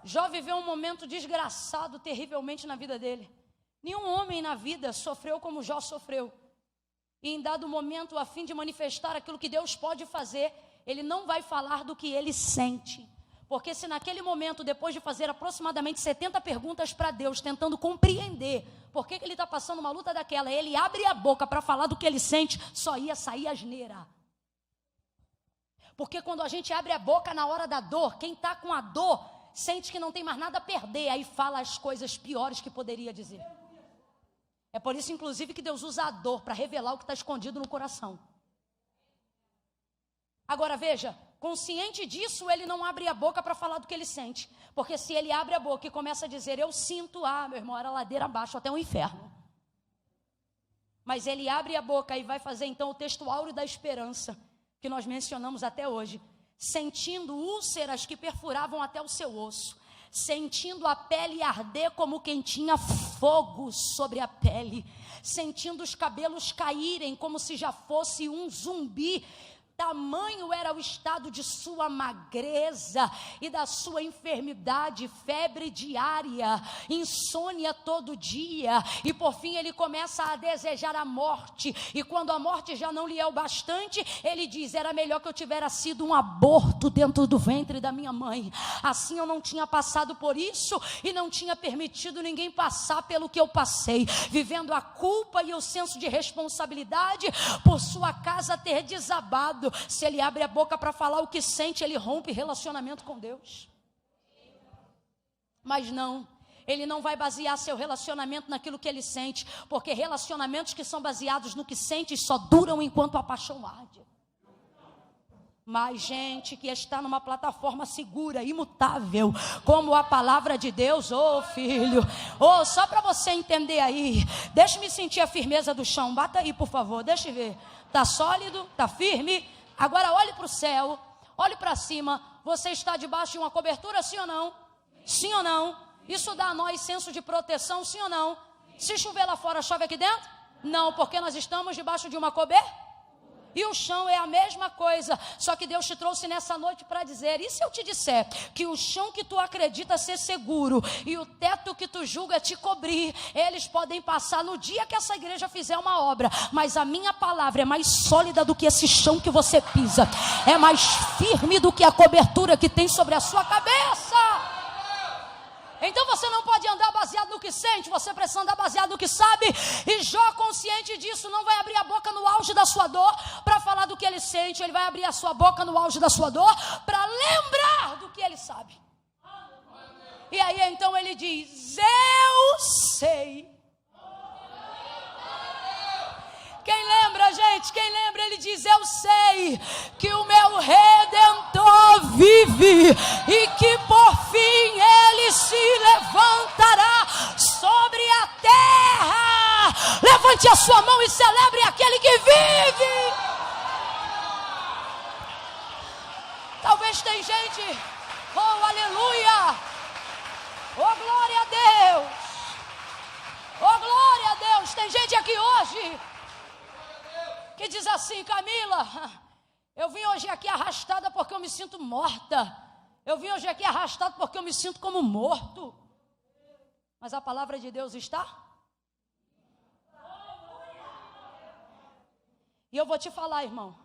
Jó viveu um momento desgraçado terrivelmente na vida dele. Nenhum homem na vida sofreu como Jó sofreu. E em dado momento, a fim de manifestar aquilo que Deus pode fazer, ele não vai falar do que ele sente. Porque se naquele momento, depois de fazer aproximadamente 70 perguntas para Deus, tentando compreender por que ele está passando uma luta daquela, ele abre a boca para falar do que ele sente, só ia sair asneira. Porque quando a gente abre a boca na hora da dor, quem está com a dor sente que não tem mais nada a perder, aí fala as coisas piores que poderia dizer. É por isso, inclusive, que Deus usa a dor para revelar o que está escondido no coração. Agora veja, consciente disso, ele não abre a boca para falar do que ele sente. Porque se ele abre a boca e começa a dizer, eu sinto, meu irmão, era ladeira abaixo até o inferno. Mas ele abre a boca e vai fazer então o texto áureo da esperança, que nós mencionamos até hoje. Sentindo úlceras que perfuravam até o seu osso, sentindo a pele arder como quem tinha fogo sobre a pele, sentindo os cabelos caírem como se já fosse um zumbi. Tamanho era o estado de sua magreza e da sua enfermidade, febre diária, insônia todo dia, e por fim ele começa a desejar a morte, e quando a morte já não lhe é o bastante, ele diz, era melhor que eu tivesse sido um aborto dentro do ventre da minha mãe, assim eu não tinha passado por isso, e não tinha permitido ninguém passar pelo que eu passei, vivendo a culpa e o senso de responsabilidade, por sua casa ter desabado. Se ele abre a boca para falar o que sente, ele rompe relacionamento com Deus. Mas não, ele não vai basear seu relacionamento naquilo que ele sente, porque relacionamentos que são baseados no que sente só duram enquanto a paixão arde. Mas gente que está numa plataforma segura, imutável, como a palavra de Deus, filho, só para você entender aí, deixe-me sentir a firmeza do chão, bata aí por favor, deixa eu ver, está sólido, está firme. Agora olhe para o céu, olhe para cima. Você está debaixo de uma cobertura, sim ou não? Sim ou não? Isso dá a nós senso de proteção, sim ou não? Se chover lá fora, chove aqui dentro? Não, porque nós estamos debaixo de uma cobertura. E o chão é a mesma coisa, só que Deus te trouxe nessa noite para dizer, e se eu te disser que o chão que tu acredita ser seguro e o teto que tu julga te cobrir, eles podem passar no dia que essa igreja fizer uma obra, mas a minha palavra é mais sólida do que esse chão que você pisa, é mais firme do que a cobertura que tem sobre a sua cabeça. Então você não pode andar baseado no que sente, você precisa andar baseado no que sabe. E Jó, consciente disso, não vai abrir a boca no auge da sua dor para falar do que ele sente. Ele vai abrir a sua boca no auge da sua dor para lembrar do que ele sabe. E aí então ele diz, eu sei. Quem lembra, gente? Quem lembra? Ele diz, eu sei que o meu Redentor vive e que por fim ele se levantará sobre a terra. Levante a sua mão e celebre aquele que vive. Mas tem gente, oh aleluia, oh glória a Deus, oh glória a Deus. Tem gente aqui hoje que diz assim: Camila, eu vim hoje aqui arrastada porque eu me sinto morta. Eu vim hoje aqui arrastado porque eu me sinto como morto. Mas a palavra de Deus está? E eu vou te falar, irmão.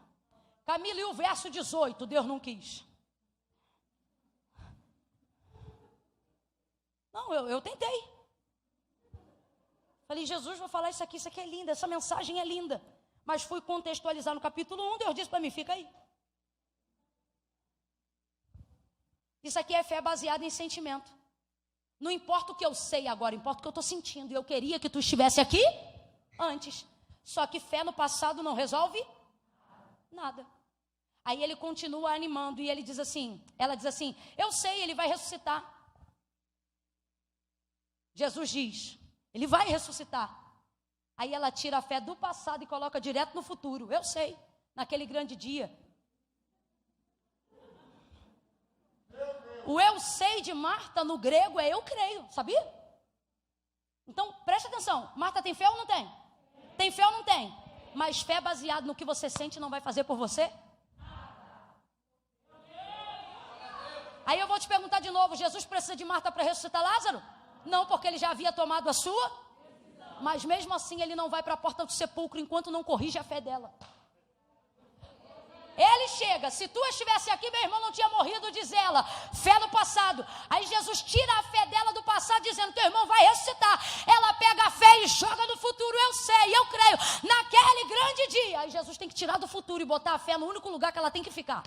Camila, e o verso 18, Deus não quis. Não, eu tentei. Falei, Jesus, vou falar isso aqui é lindo, essa mensagem é linda. Mas fui contextualizar no capítulo 1, Deus disse para mim, fica aí. Isso aqui é fé baseada em sentimento. Não importa o que eu sei agora, importa o que eu estou sentindo. E eu queria que tu estivesse aqui antes. Só que fé no passado não resolve nada. Aí ele continua animando e ele diz assim, ela diz assim, eu sei, ele vai ressuscitar. Jesus diz, ele vai ressuscitar. Aí ela tira a fé do passado e coloca direto no futuro. Eu sei, naquele grande dia. O eu sei de Marta no grego é eu creio, sabia? Então, preste atenção. Marta tem fé ou não tem? Tem fé ou não tem? Mas fé baseada no que você sente não vai fazer por você? Aí eu vou te perguntar de novo, Jesus precisa de Marta para ressuscitar Lázaro? Não, porque ele já havia tomado a sua. Mas mesmo assim ele não vai para a porta do sepulcro enquanto não corrige a fé dela. Ele chega, se tu estivesse aqui, meu irmão não tinha morrido, diz ela, fé no passado. Aí Jesus tira a fé dela do passado, dizendo, teu irmão vai ressuscitar. Ela pega a fé e joga no futuro, eu sei, eu creio, naquele grande dia. Aí Jesus tem que tirar do futuro e botar a fé no único lugar que ela tem que ficar.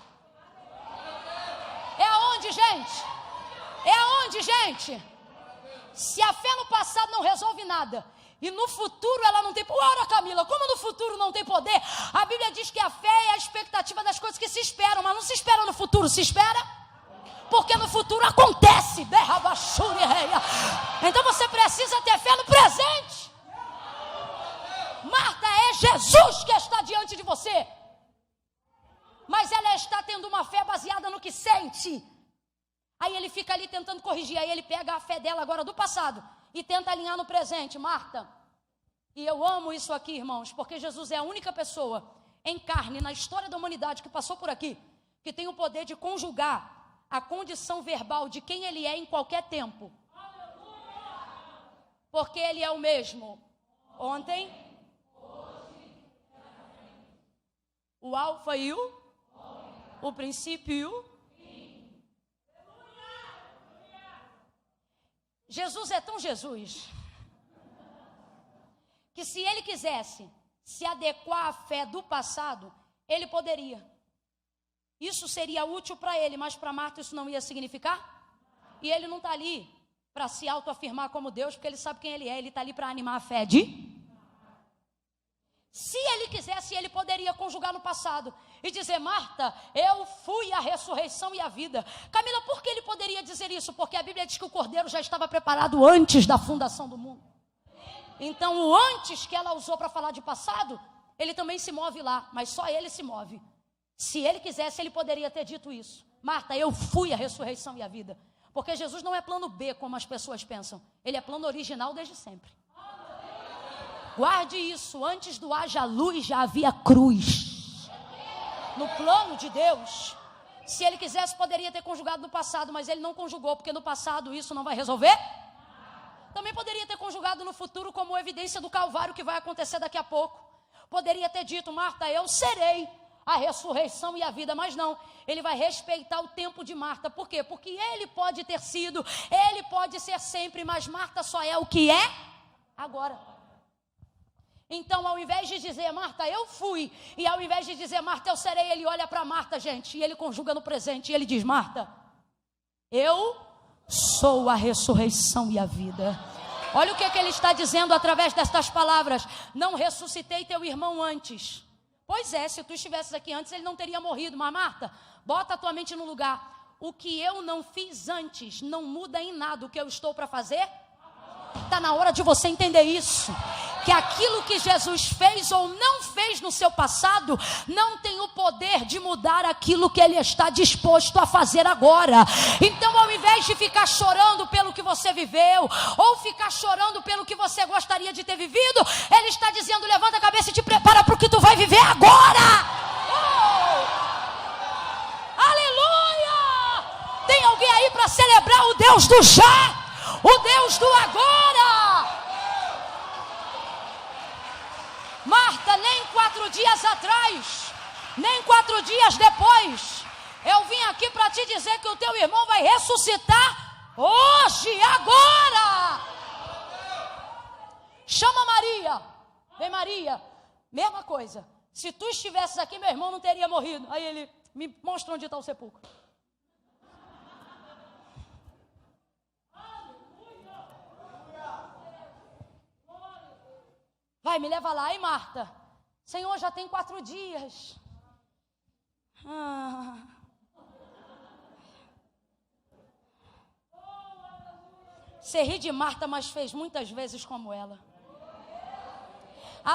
É aonde, gente? É aonde, gente? Se a fé no passado não resolve nada, e no futuro ela não tem... Ora, Camila, como no futuro não tem poder? A Bíblia diz que a fé é a expectativa das coisas que se esperam, mas não se espera no futuro, se espera? Porque no futuro acontece. Então você precisa ter fé no presente. Marta, é Jesus que está diante de você. Mas ela está tendo uma fé baseada no que sente. Aí ele fica ali tentando corrigir, aí ele pega a fé dela agora do passado e tenta alinhar no presente, Marta. E eu amo isso aqui, irmãos, porque Jesus é a única pessoa em carne, na história da humanidade, que passou por aqui, que tem o poder de conjugar a condição verbal de quem ele é em qualquer tempo. Porque ele é o mesmo ontem, o alfa e o princípio e o... Jesus é tão Jesus, que se ele quisesse se adequar à fé do passado, ele poderia. Isso seria útil para ele, mas para Marta isso não ia significar. E ele não está ali para se autoafirmar como Deus, porque ele sabe quem ele está ali para animar a fé de... Se ele quisesse, ele poderia conjugar no passado e dizer, Marta, eu fui a ressurreição e a vida. Camila, por que ele poderia dizer isso? Porque a Bíblia diz que o cordeiro já estava preparado antes da fundação do mundo. Então, o antes que ela usou para falar de passado, ele também se move lá, mas só ele se move. Se ele quisesse, ele poderia ter dito isso. Marta, eu fui a ressurreição e a vida. Porque Jesus não é plano B, como as pessoas pensam. Ele é plano original desde sempre. Guarde isso, antes do haja luz já havia cruz. No plano de Deus, se ele quisesse poderia ter conjugado no passado, mas ele não conjugou, porque no passado isso não vai resolver. Também poderia ter conjugado no futuro como evidência do Calvário que vai acontecer daqui a pouco. Poderia ter dito, Marta, eu serei a ressurreição e a vida, mas não, ele vai respeitar o tempo de Marta. Por quê? Porque ele pode ter sido, ele pode ser sempre, mas Marta só é o que é agora. Então, ao invés de dizer, Marta, eu fui, e ao invés de dizer, Marta, eu serei, ele olha para Marta, gente, e ele conjuga no presente, e ele diz, Marta, eu sou a ressurreição e a vida. Olha o que ele está dizendo através destas palavras. Não ressuscitei teu irmão antes. Pois é, se tu estivesses aqui antes, ele não teria morrido. Mas Marta, bota a tua mente no lugar. O que eu não fiz antes não muda em nada o que eu estou para fazer. Está na hora de você entender isso. Que aquilo que Jesus fez ou não fez no seu passado não tem o poder de mudar aquilo que Ele está disposto a fazer agora. Então, ao invés de ficar chorando pelo que você viveu, ou ficar chorando pelo que você gostaria de ter vivido, Ele está dizendo: levanta a cabeça e te prepara para o que tu vai viver agora. Aleluia! Tem alguém aí para celebrar o Deus do já, o Deus do agora? Marta, nem 4 dias atrás, nem 4 dias depois, eu vim aqui para te dizer que o teu irmão vai ressuscitar hoje, agora. Chama Maria. Vem, Maria. Mesma coisa. Se tu estivesses aqui, meu irmão não teria morrido. Aí ele: me mostra onde está o sepulcro. Vai, me leva lá. Aí, Marta: Senhor, já tem 4 dias. Você ri de Marta, mas fez muitas vezes como ela.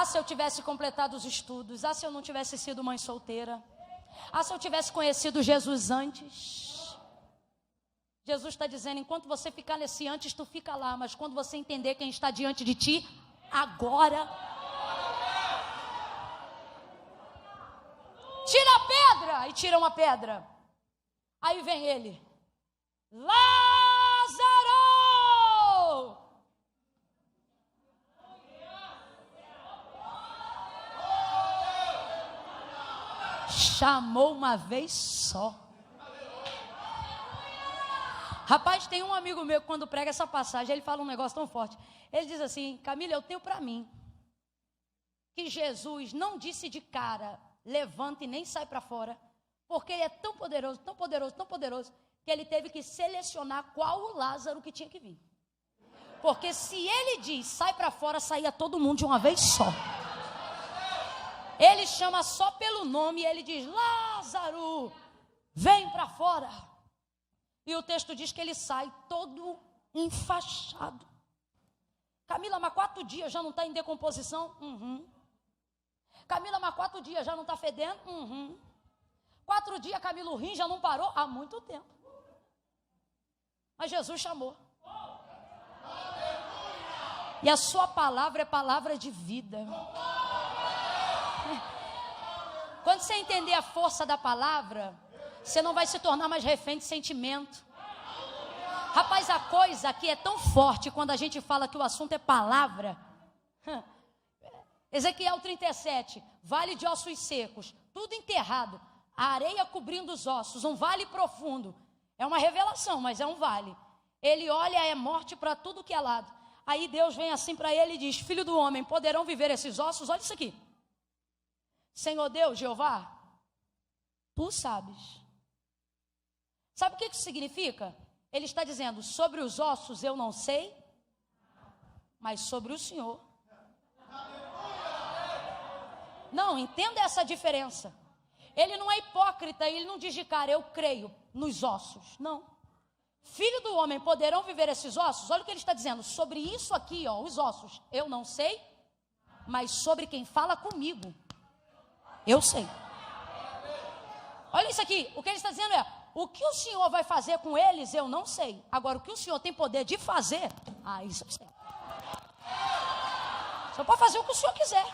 Se eu tivesse completado os estudos. Se eu não tivesse sido mãe solteira. Se eu tivesse conhecido Jesus antes. Jesus está dizendo: enquanto você ficar nesse antes, tu fica lá. Mas quando você entender quem está diante de ti, agora. Tira a pedra. E tira uma pedra. Aí vem ele: Lázaro! Chamou uma vez só. Rapaz, tem um amigo meu que quando prega essa passagem, ele fala um negócio tão forte. Ele diz assim: Camila, eu tenho para mim que Jesus não disse de cara: levanta e nem sai para fora, porque Ele é tão poderoso, tão poderoso, tão poderoso, que Ele teve que selecionar qual o Lázaro que tinha que vir. Porque se Ele diz sai para fora, saía todo mundo de uma vez só. Ele chama só pelo nome e Ele diz: Lázaro, vem para fora. E o texto diz que ele sai todo enfaixado. Camila, mas 4 dias já não está em decomposição? Camila, mas 4 dias já não está fedendo? 4 dias, Camila, o rim já não parou? Há muito tempo. Mas Jesus chamou. E a sua palavra é palavra de vida. Quando você entender a força da palavra, você não vai se tornar mais refém de sentimento. Rapaz, a coisa aqui é tão forte quando a gente fala que o assunto é palavra. Ezequiel 37, vale de ossos secos, tudo enterrado, a areia cobrindo os ossos, um vale profundo. É uma revelação, mas é um vale. Ele olha, é morte para tudo que é lado. Aí Deus vem assim para ele e diz: filho do homem, poderão viver esses ossos? Olha isso aqui. Senhor Deus, Jeová, tu sabes. Sabe o que isso significa? Ele está dizendo: sobre os ossos eu não sei, mas sobre o Senhor. Não, entenda essa diferença. Ele não é hipócrita, ele não diz de cara: eu creio nos ossos. Não. Filho do homem, poderão viver esses ossos? Olha o que ele está dizendo: sobre isso aqui, ó, os ossos, eu não sei, mas sobre quem fala comigo, eu sei. Olha isso aqui, o que ele está dizendo é: o que o Senhor vai fazer com eles, eu não sei. Agora, o que o Senhor tem poder de fazer, isso eu sei. O Senhor pode fazer o que o Senhor quiser.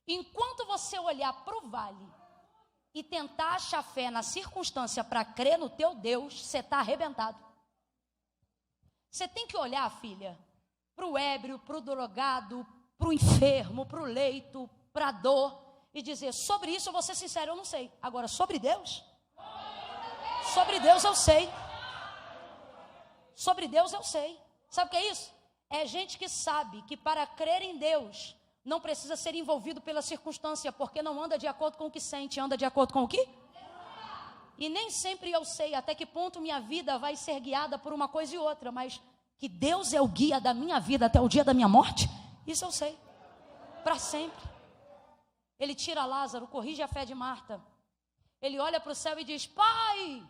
Enquanto você olhar para o vale e tentar achar fé na circunstância para crer no teu Deus, você está arrebentado. Você tem que olhar, filha, para o ébrio, para o drogado, para o enfermo, para o leito, para a dor, e dizer: sobre isso eu vou ser sincero, eu não sei. Agora, sobre Deus eu sei. Sobre Deus eu sei. Sabe o que é isso? É gente que sabe que para crer em Deus não precisa ser envolvido pela circunstância, porque não anda de acordo com o que sente, anda de acordo com o que? E nem sempre eu sei até que ponto minha vida vai ser guiada por uma coisa e outra, mas que Deus é o guia da minha vida até o dia da minha morte, isso eu sei, para sempre. Ele tira Lázaro, corrige a fé de Marta. Ele olha para o céu e diz: Pai,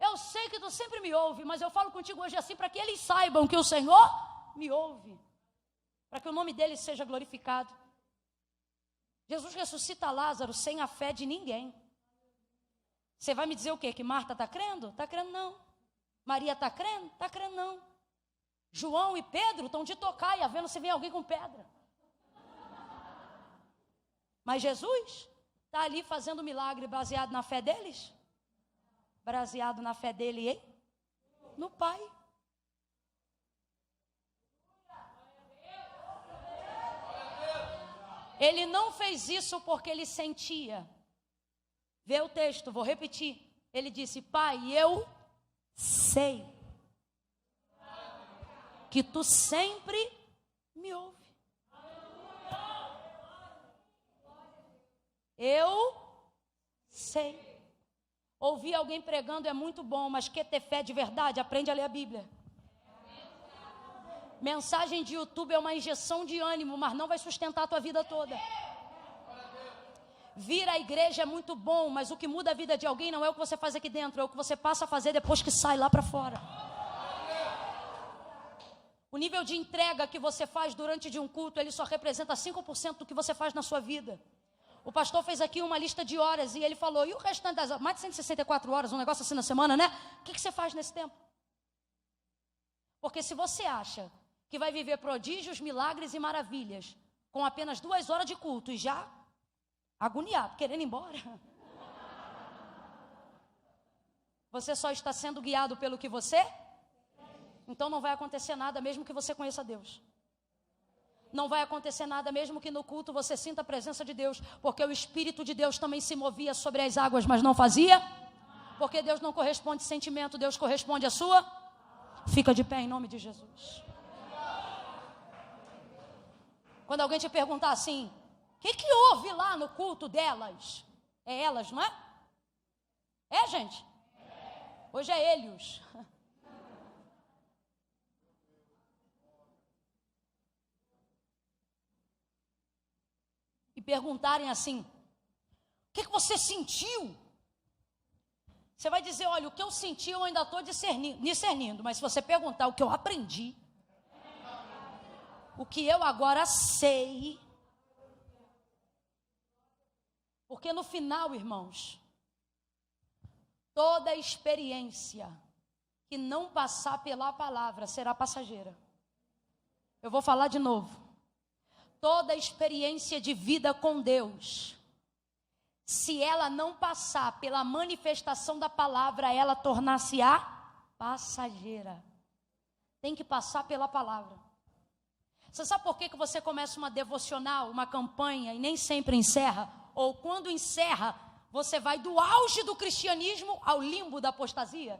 eu sei que tu sempre me ouve, mas eu falo contigo hoje assim para que eles saibam que o Senhor me ouve, para que o nome dele seja glorificado. Jesus ressuscita Lázaro sem a fé de ninguém. Você vai me dizer o quê? Que Marta está crendo? Está crendo não. Maria está crendo? Está crendo não. João e Pedro estão de tocaia, vendo se vem alguém com pedra. Mas Jesus está ali fazendo milagre baseado na fé deles? Baseado na fé dele, hein? No Pai. Ele não fez isso porque ele sentia. Vê o texto, vou repetir. Ele disse: Pai, eu sei que tu sempre me ouve. Eu sei. Ouvir alguém pregando é muito bom, mas quer ter fé de verdade? Aprende a ler a Bíblia. Mensagem de YouTube é uma injeção de ânimo, mas não vai sustentar a tua vida toda. Vir à igreja é muito bom, mas o que muda a vida de alguém não é o que você faz aqui dentro, é o que você passa a fazer depois que sai lá para fora. O nível de entrega que você faz durante de um culto, ele só representa 5% do que você faz na sua vida. O pastor fez aqui uma lista de horas e ele falou: e o restante das horas? Mais de 164 horas, um negócio assim na semana, né? O que você faz nesse tempo? Porque se você acha que vai viver prodígios, milagres e maravilhas com apenas 2 horas de culto e já agoniado, querendo ir embora, você só está sendo guiado pelo que você, então não vai acontecer nada mesmo que você conheça Deus. Não vai acontecer nada mesmo que no culto você sinta a presença de Deus, porque o Espírito de Deus também se movia sobre as águas, mas não fazia, porque Deus não corresponde sentimento, Deus corresponde à sua. Fica de pé em nome de Jesus. Quando alguém te perguntar assim: o que houve lá no culto delas? É elas, não é? É, gente? Hoje é eles. E perguntarem assim: o que você sentiu? Você vai dizer: olha, o que eu senti eu ainda estou discernindo. Mas se você perguntar o que eu aprendi, o que eu agora sei, porque no final, irmãos, toda experiência que não passar pela palavra será passageira. Eu vou falar de novo. Toda experiência de vida com Deus, se ela não passar pela manifestação da palavra, ela tornar-se-á passageira. Tem que passar pela palavra. Você sabe por que você começa uma devocional, uma campanha e nem sempre encerra? Ou quando encerra, você vai do auge do cristianismo ao limbo da apostasia?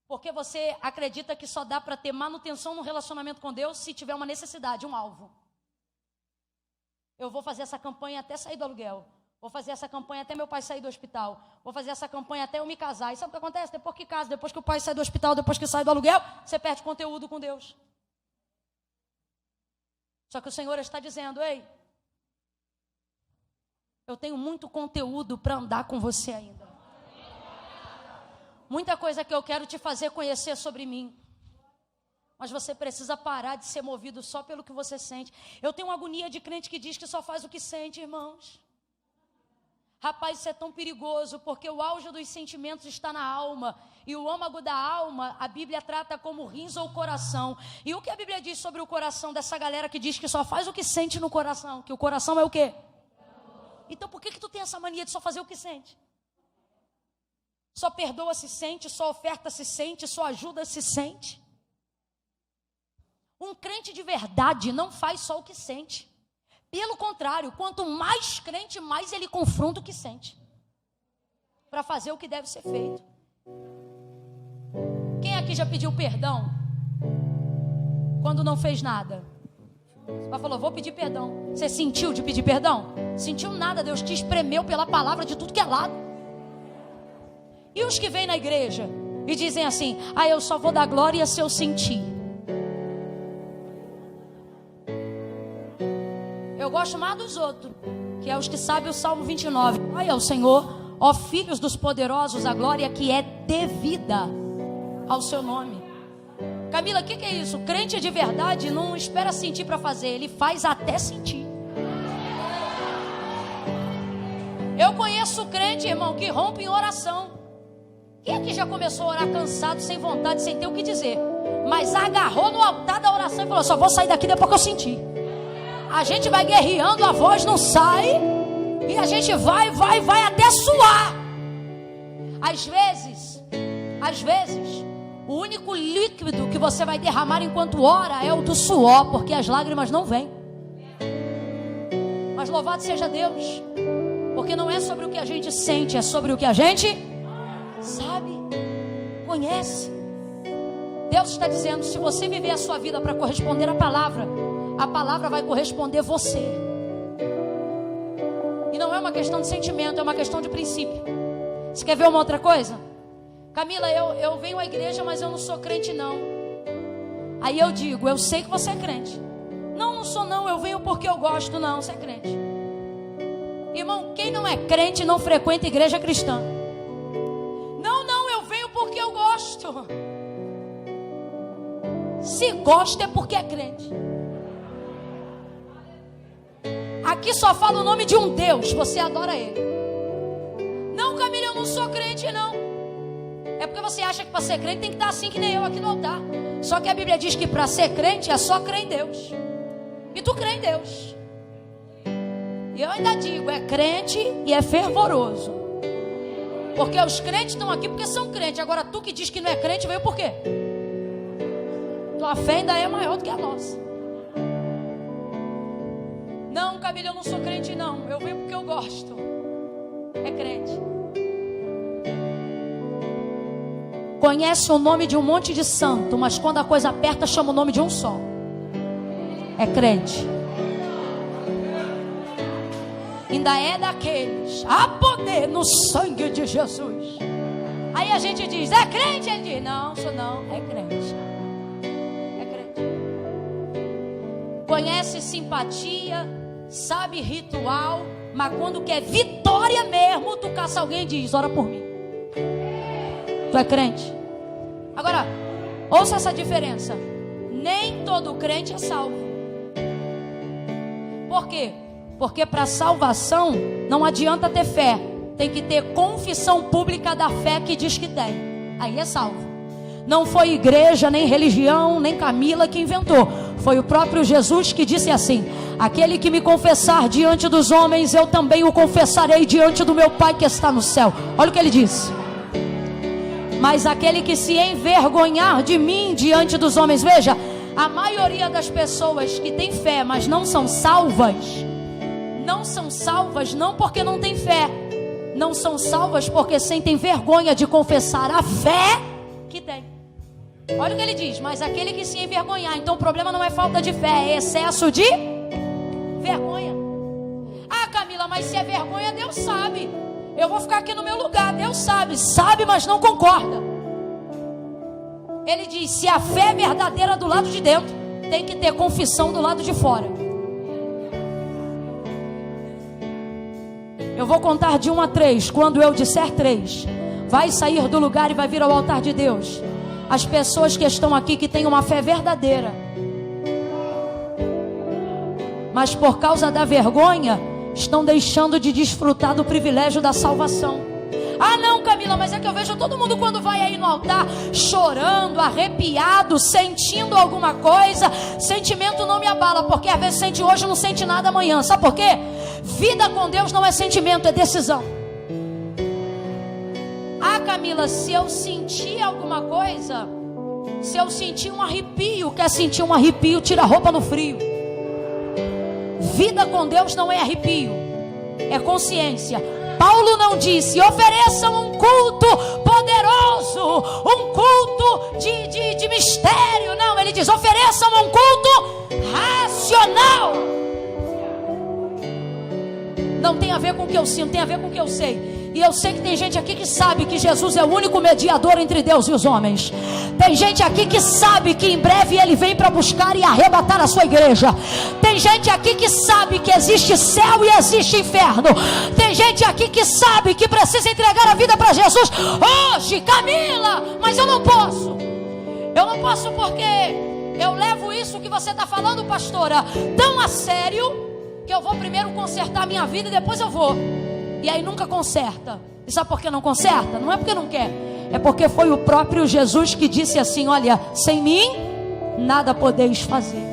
Porque você acredita que só dá para ter manutenção no relacionamento com Deus se tiver uma necessidade, um alvo. Eu vou fazer essa campanha até sair do aluguel. Vou fazer essa campanha até meu pai sair do hospital. Vou fazer essa campanha até eu me casar. E sabe o que acontece? Depois que casa, depois que o pai sai do hospital, depois que sai do aluguel, você perde conteúdo com Deus. Só que o Senhor está dizendo: ei, eu tenho muito conteúdo para andar com você ainda. Muita coisa que eu quero te fazer conhecer sobre mim. Mas você precisa parar de ser movido só pelo que você sente. Eu tenho uma agonia de crente que diz que só faz o que sente, irmãos. Rapaz, isso é tão perigoso, porque o auge dos sentimentos está na alma. E o âmago da alma, a Bíblia trata como rins ou coração. E o que a Bíblia diz sobre o coração dessa galera que diz que só faz o que sente no coração? Que o coração é o quê? Então por que tu tem essa mania de só fazer o que sente? Só perdoa se sente, só oferta se sente, só ajuda se sente. Um crente de verdade não faz só o que sente. Pelo contrário, quanto mais crente, mais ele confronta o que sente, para fazer o que deve ser feito. Quem aqui já pediu perdão quando não fez nada? Você falou: vou pedir perdão. Você sentiu de pedir perdão? Sentiu nada, Deus te espremeu pela palavra de tudo que é lado. E os que vêm na igreja e dizem assim: ah, eu só vou dar glória se eu sentir. Eu gosto mais dos outros, que é os que sabem o Salmo 29. Ai ao Senhor, ó filhos dos poderosos, a glória que é devida ao seu nome. Camila, o que é isso? Crente de verdade não espera sentir para fazer, ele faz até sentir. Eu conheço crente, irmão, que rompe em oração. Quem é que já começou a orar cansado, sem vontade, sem ter o que dizer, mas agarrou no altar da oração e falou: só vou sair daqui depois que eu sentir. A gente vai guerreando, a voz não sai, e a gente vai até suar. Às vezes, o único líquido que você vai derramar enquanto ora é o do suor, porque as lágrimas não vêm. Mas louvado seja Deus, porque não é sobre o que a gente sente, é sobre o que a gente sabe, conhece. Deus está dizendo: se você viver a sua vida para corresponder à palavra, a palavra vai corresponder você. E não é uma questão de sentimento, é uma questão de princípio. Você quer ver uma outra coisa? Camila, eu venho à igreja, mas eu não sou crente não. Aí eu digo: eu sei que você é crente. Não sou não, eu venho porque eu gosto. Não, você é crente. Irmão, quem não é crente não frequenta igreja cristã. Não, eu venho porque eu gosto. Se gosta é porque é crente. Aqui só fala o nome de um Deus, você adora ele. Não, Camila, eu não sou crente não. É porque você acha que para ser crente tem que estar assim que nem eu aqui no altar. Só que a Bíblia diz que para ser crente é só crer em Deus. E tu crê em Deus. E eu ainda digo, é crente e é fervoroso. Porque os crentes estão aqui porque são crentes. Agora tu que diz que não é crente, veio por quê? Tua fé ainda é maior do que a nossa. Não, Camila, eu não sou crente não. Eu venho porque eu gosto. É crente. Conhece o nome de um monte de santo, mas quando a coisa aperta, chama o nome de um só. É crente. Ainda é daqueles: há poder no sangue de Jesus. Aí a gente diz: é crente? Ele diz: não, sou não, é crente. É crente. Conhece simpatia, sabe ritual, mas quando quer vitória mesmo, tu caça alguém e diz: ora por mim. Tu é crente. Agora, ouça essa diferença. Nem todo crente é salvo. Por quê? Porque para salvação não adianta ter fé. Tem que ter confissão pública da fé que diz que tem. Aí é salvo. Não foi igreja, nem religião, nem Camila que inventou. Foi o próprio Jesus que disse assim: aquele que me confessar diante dos homens, eu também o confessarei diante do meu Pai que está no céu. Olha o que ele disse: mas aquele que se envergonhar de mim diante dos homens. Veja, a maioria das pessoas que tem fé, mas não são salvas, não porque não tem fé, não são salvas porque sentem vergonha de confessar a fé que tem. Olha o que ele diz: mas aquele que se envergonhar. Então o problema não é falta de fé, é excesso de vergonha. Ah, Camila, mas se é vergonha, Deus sabe. Eu vou ficar aqui no meu lugar. Deus sabe, mas não concorda. Ele diz: se a fé é verdadeira do lado de dentro, tem que ter confissão do lado de fora. Eu vou contar de 1 a 3. Quando eu disser 3, vai sair do lugar e vai vir ao altar de Deus as pessoas que estão aqui, que têm uma fé verdadeira, mas por causa da vergonha estão deixando de desfrutar do privilégio da salvação. Ah não, Camila, mas é que eu vejo todo mundo quando vai aí no altar chorando, arrepiado, sentindo alguma coisa. Sentimento não me abala, porque às vezes sente hoje e não sente nada amanhã. Sabe por quê? Vida com Deus não é sentimento, é decisão. Ah, Camila, se eu sentir alguma coisa, se eu sentir um arrepio, quer sentir um arrepio, tira a roupa no frio. Vida com Deus não é arrepio, é consciência. Paulo não disse: ofereçam um culto poderoso, um culto de mistério. Não, ele diz: ofereçam um culto racional. Não tem a ver com o que eu sinto, tem a ver com o que eu sei. E eu sei que tem gente aqui que sabe que Jesus é o único mediador entre Deus e os homens. Tem gente aqui que sabe que em breve Ele vem para buscar e arrebatar a sua igreja. Tem gente aqui que sabe que existe céu e existe inferno. Tem gente aqui que sabe que precisa entregar a vida para Jesus hoje. Camila, mas eu não posso. Eu não posso porque eu levo isso que você está falando, pastora, tão a sério, que eu vou primeiro consertar a minha vida e depois eu vou. E aí nunca conserta. E sabe por que não conserta? Não é porque não quer, é porque foi o próprio Jesus que disse assim: olha, sem mim nada podeis fazer.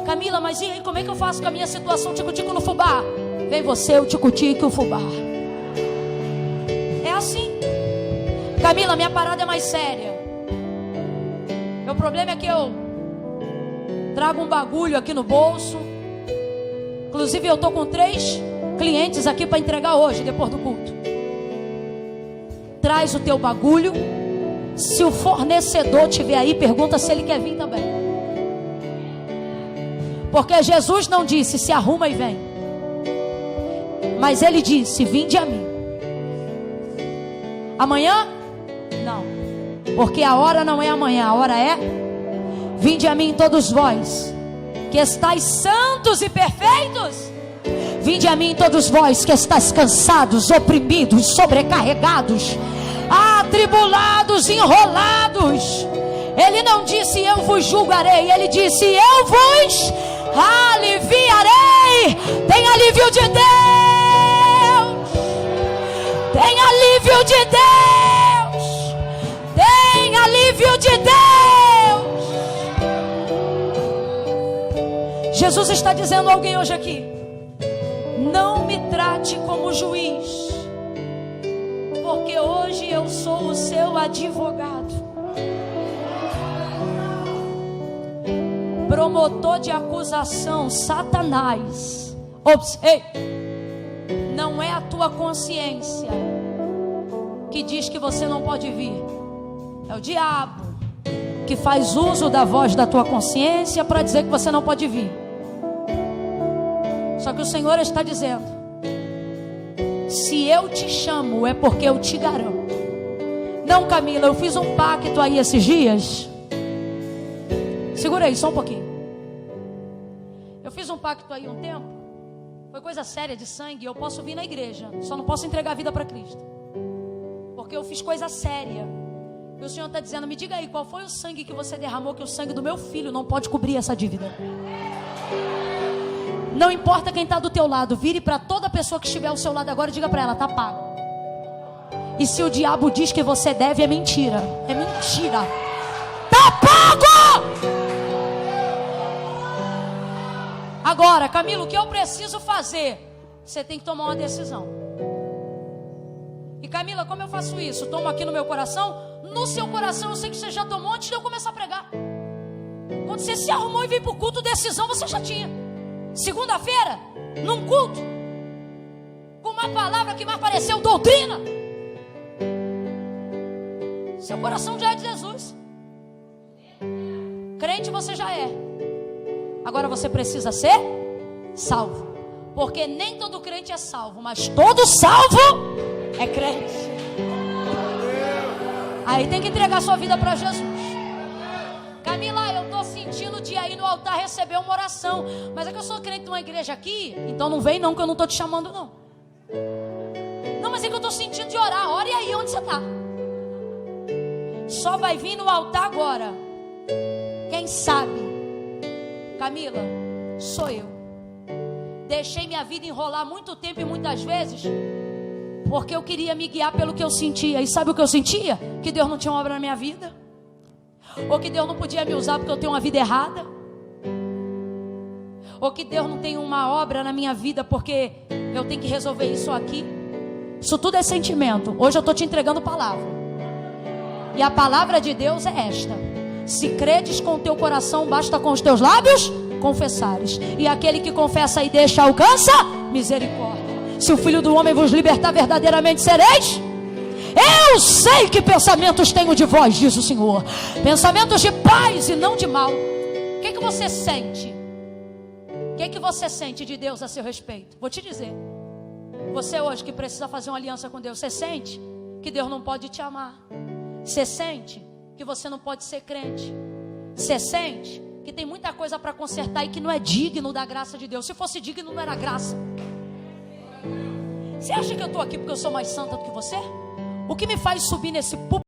Camila, mas e aí, como é que eu faço com a minha situação tico-tico no fubá? Vem você, o tico-tico e o fubá. É assim. Camila, minha parada é mais séria. Meu problema é que eu trago um bagulho aqui no bolso. Inclusive eu tô com 3 clientes aqui para entregar hoje, depois do culto. Traz o teu bagulho. Se o fornecedor estiver aí, pergunta se ele quer vir também. Porque Jesus não disse se arruma e vem, mas ele disse: vinde a mim. Amanhã? Não, porque a hora não é amanhã, a hora é: vinde a mim todos vós que estáis santos e perfeitos. Vinde a mim todos vós que estáis cansados, oprimidos, sobrecarregados, atribulados, enrolados. Ele não disse eu vos julgarei, ele disse eu vos aliviarei. Tem alívio de Deus, tem alívio de Deus, tem alívio de Deus. Jesus está dizendo a alguém hoje aqui: não me trate como juiz, porque hoje eu sou o seu advogado. Promotor de acusação, Satanás. Ops, ei. Não é a tua consciência que diz que você não pode vir. É o diabo que faz uso da voz da tua consciência para dizer que você não pode vir. Só que o Senhor está dizendo: se eu te chamo é porque eu te garanto. Não, Camila, eu fiz um pacto aí esses dias. Segura aí só um pouquinho. Eu fiz um pacto aí um tempo. Foi coisa séria de sangue. Eu posso vir na igreja, só não posso entregar a vida para Cristo, porque eu fiz coisa séria. E o Senhor está dizendo: me diga aí, qual foi o sangue que você derramou, que o sangue do meu filho não pode cobrir essa dívida. Não importa quem está do teu lado, vire para toda pessoa que estiver ao seu lado agora e diga para ela: está pago. E se o diabo diz que você deve, é mentira. É mentira. Está pago. Agora, Camilo, o que eu preciso fazer? Você tem que tomar uma decisão. E Camila, como eu faço isso? Tomo aqui no meu coração. No seu coração eu sei que você já tomou antes de eu começar a pregar. Quando você se arrumou e veio para o culto, decisão você já tinha. Segunda-feira, num culto, com uma palavra que mais pareceu doutrina. Seu coração já é de Jesus. Crente você já é. Agora você precisa ser salvo. Porque nem todo crente é salvo, mas todo salvo é crente. Aí tem que entregar sua vida para Jesus. Camila, eu estou sentindo de ir no altar receber uma oração, mas é que eu sou crente de uma igreja aqui, então não vem não, que eu não estou te chamando não. Não, mas é que eu estou sentindo de orar. Ore aí onde você está. Só vai vir no altar agora quem sabe. Camila, sou eu. Deixei minha vida enrolar muito tempo e muitas vezes porque eu queria me guiar pelo que eu sentia. E sabe o que eu sentia? Que Deus não tinha uma obra na minha vida, ou que Deus não podia me usar porque eu tenho uma vida errada, ou que Deus não tem uma obra na minha vida porque eu tenho que resolver isso aqui. Isso tudo é sentimento. Hoje eu estou te entregando palavra, e a palavra de Deus é esta: se credes com o teu coração, basta com os teus lábios confessares, e aquele que confessa e deixa alcança misericórdia. Se o Filho do Homem vos libertar, verdadeiramente sereis. Eu sei que pensamentos tenho de vós, diz o Senhor, pensamentos de paz e não de mal. O que você sente? O que você sente de Deus a seu respeito? Vou te dizer. Você hoje que precisa fazer uma aliança com Deus, você sente que Deus não pode te amar? Você sente que você não pode ser crente? Você sente que tem muita coisa para consertar e que não é digno da graça de Deus? Se fosse digno, não era graça. Você acha que eu estou aqui porque eu sou mais santa do que você? O que me faz subir nesse púlpito